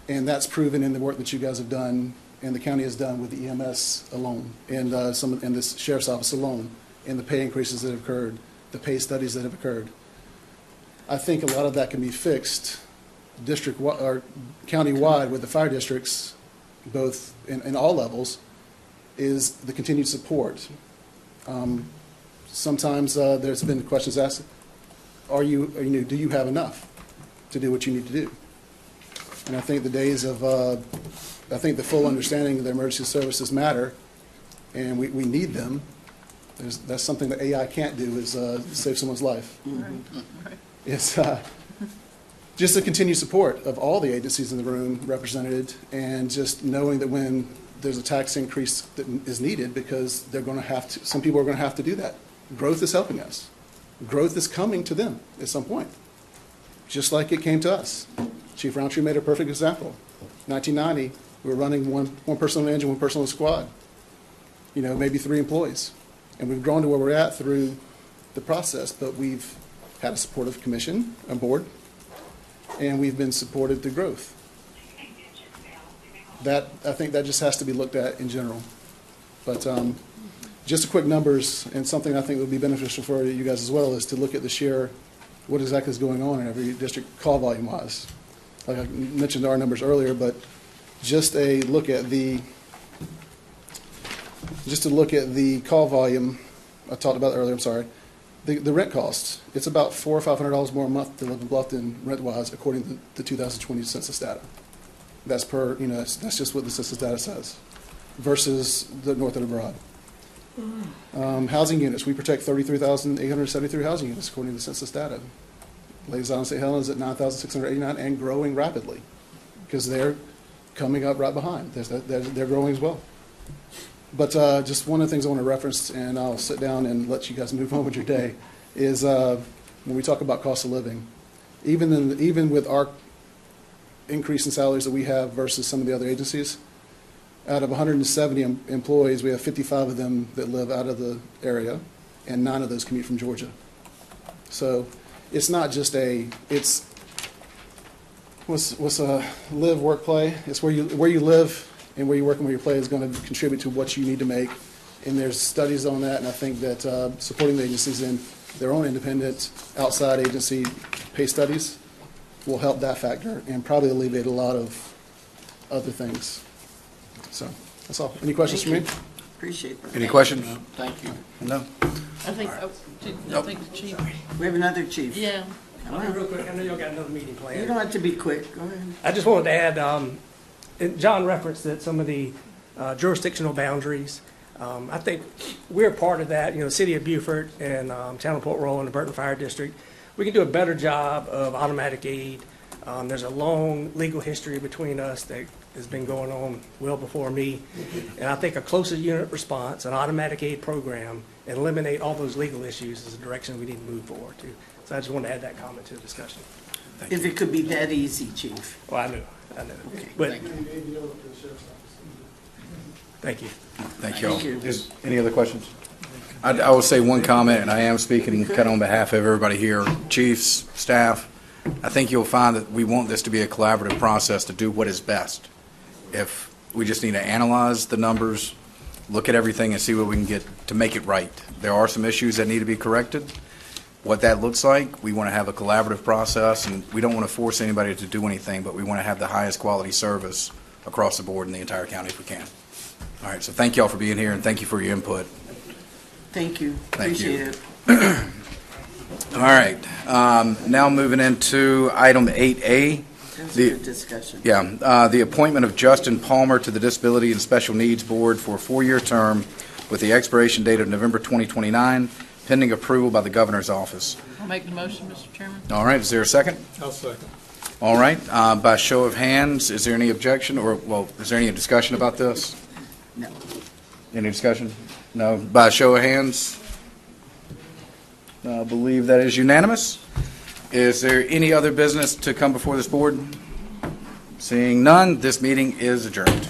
and that's proven in the work that you guys have done and the county has done with the EMS alone, and and the sheriff's office alone, and the pay increases that have occurred, the pay studies that have occurred. I think a lot of that can be fixed district or county-wide with the fire districts, both in all levels, is the continued support. Sometimes there's been questions asked, do you have enough to do what you need to do? And I think the days of, I think the full understanding of the emergency services matter, and we need them. That's something that AI can't do, is save someone's life. Right. It's just the continued support of all the agencies in the room represented, and just knowing that when there's a tax increase that is needed, because they're going to have to, some people are going to have to do that. Growth is helping us. Growth is coming to them at some point, just like it came to us. Chief Roundtree made a perfect example. 1990, we were running one person on the engine, one person on the squad. Maybe 3 employees. And we've grown to where we're at through the process, but we've had a supportive commission on board, and we've been supported through growth. I think that just has to be looked at in general. But just a quick numbers, and something I think would be beneficial for you guys as well, is to look at the share, what exactly is going on in every district call volume-wise. Like I mentioned our numbers earlier, but just a look at the call volume I talked about earlier. I'm sorry. The rent costs. It's about $400 or $500 more a month to live in Bluffton rent-wise, according to the 2020 census data. That's per, that's just what the census data says, versus the north and abroad. Housing units. We protect 33,873 housing units according to the census data. Ladies Island St. Helens at 9,689 and growing rapidly, because they're coming up right behind. They're growing as well. But just one of the things I want to reference, and I'll sit down and let you guys move on with your day, is when we talk about cost of living, even with our increase in salaries that we have versus some of the other agencies, out of 170 employees, we have 55 of them that live out of the area, and 9 of those commute from Georgia. So it's not just it's what's a live, work, play. It's where you live and where you work and where you play is going to contribute to what you need to make. And there's studies on that, and I think that supporting the agencies in their own independent outside agency pay studies will help that factor and probably alleviate a lot of other things. So that's all. Any questions for me? Appreciate that. Any questions? No, thank you. No? I think the chief. We have another chief. Yeah. Come I'll be on. real quick. I know y'all got another meeting You planned. don't have to be quick. Go ahead. I just wanted to add, and John referenced that some of the jurisdictional boundaries. I think we're part of that. City of Beaufort and Town of Port Royal and the Burton Fire District. We can do a better job of automatic aid. There's a long legal history between us that has been going on well before me. And I think a closer unit response, an automatic aid program, and eliminate all those legal issues is the direction we need to move forward to. So I just wanted to add that comment to the discussion. If it could be that easy, Chief. Well, I know. Okay. But thank you. Thank you all. Thank you. Any other questions? I will say one comment, and I am speaking kind of on behalf of everybody here, chiefs, staff. I think you'll find that we want this to be a collaborative process to do what is best. If we just need to analyze the numbers, look at everything and see what we can get to make it right. There are some issues that need to be corrected. What that looks like, we want to have a collaborative process, and we don't want to force anybody to do anything, but we want to have the highest quality service across the board in the entire county if we can. All right, so thank you all for being here, and thank you for your input. Thank you. Thank you. Appreciate it. All right, now moving into item 8A. That's a good discussion. Yeah, the appointment of Justin Palmer to the Disability and Special Needs Board for a 4-year term with the expiration date of November 2029, pending approval by the governor's office. I'll make the motion, Mr. Chairman. All right, is there a second? I'll second. All right, by show of hands, is there any objection or, well, is there any discussion about this? No. Any discussion? No. By show of hands? I believe that is unanimous. Is there any other business to come before this board? Seeing none, this meeting is adjourned.